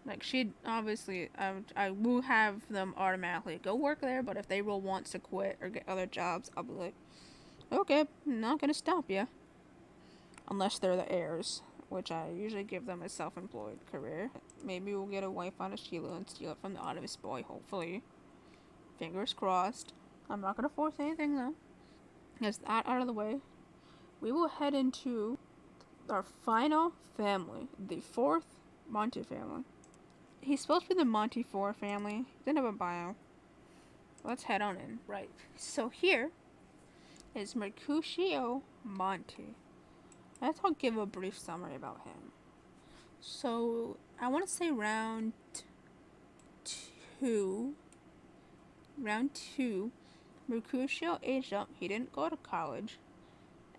Like, she'd obviously, I will have them automatically go work there, but if they will want to quit or get other jobs, I'll be like, okay, I'm not gonna stop you. Unless they're the heirs, which I usually give them a self-employed career. Maybe we'll get a wife on a Sheila and steal it from the Artemis boy, hopefully. Fingers crossed. I'm not gonna force anything, though. Get that out of the way. We will head into our final family, the fourth Monty family. He's supposed to be the Monty 4 family. He didn't have a bio. Let's head on in. Right. So here is Mercutio Monte. I'll give a brief summary about him. So, I want to say two, round two, Mercutio aged up. He didn't go to college.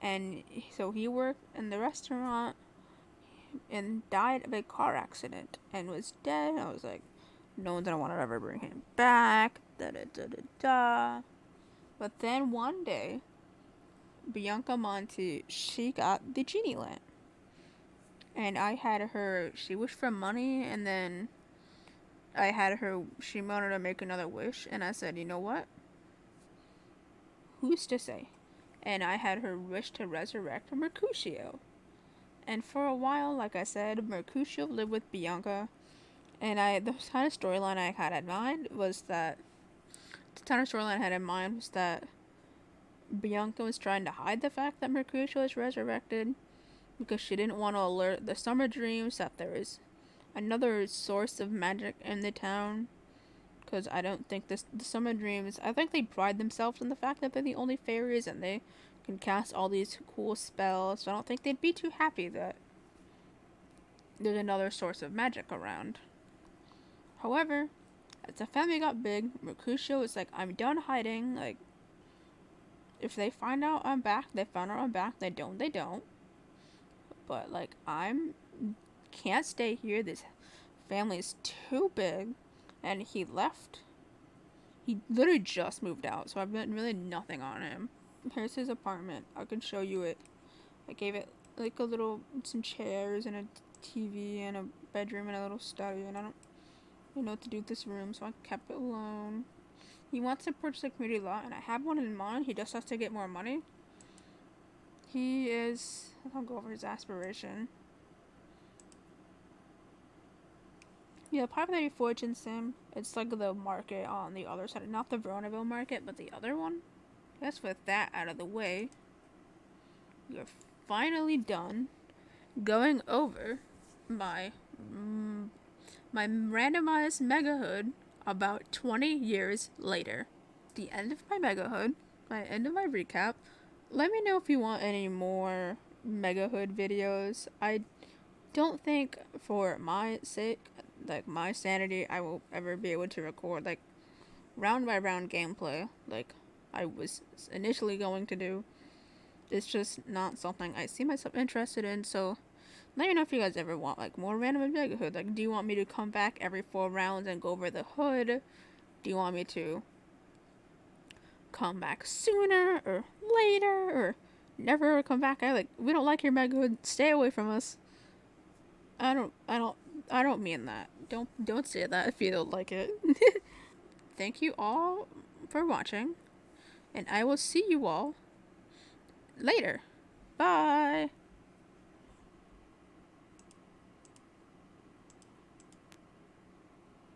And so he worked in the restaurant and died of a car accident and was dead. I was like, no one's gonna want to ever bring him back. Da da da da da. But then one day, Bianca Monte, she got the genie lamp. And I had her, she wished for money, and then I had her, she wanted to make another wish, and I said, you know what? Who's to say? And I had her wish to resurrect Mercutio. And for a while, like I said, Mercutio lived with Bianca. And the kind of storyline I had in mind was that Bianca was trying to hide the fact that Mercutio was resurrected because she didn't want to alert the Summer Dreams that there is another source of magic in the town. Because I don't think the Summer Dreams, I think they pride themselves in the fact that they're the only fairies and they can cast all these cool spells. So I don't think they'd be too happy that there's another source of magic around. However, as the family got big, Mercutio was like, I'm done hiding. Like, if they find out I'm back, they found out I'm back. They don't, they don't. But, like, can't stay here. This family is too big. And he left. He literally just moved out, so I've been really nothing on him. Here's his apartment. I can show you it. I gave it, like, some chairs and a TV and a bedroom and a little study, and I don't know what to do with this room, so I kept it alone. He wants to purchase a community lot, and I have one in mind. He just has to get more money. I'll go over his aspiration. Yeah, popularity fortune sim. It's like the market on the other side. Not the Veronaville market, but the other one. I guess with that out of the way, we're finally done going over my randomized megahood about 20 years later. The end of my megahood, end of my recap. Let me know if you want any more megahood videos. I don't think, for my sake, like my sanity, I will ever be able to record like round by round gameplay like I was initially going to do. It's just not something I see myself interested in. So let me know if you guys ever want like more random megahood. Like, do you want me to come back every 4 rounds and go over the hood? Do you want me to come back sooner or later or never come back? We don't like your megahood. Stay away from us. I don't mean that. Don't say that if you don't like it. Thank you all for watching, and I will see you all later. Bye.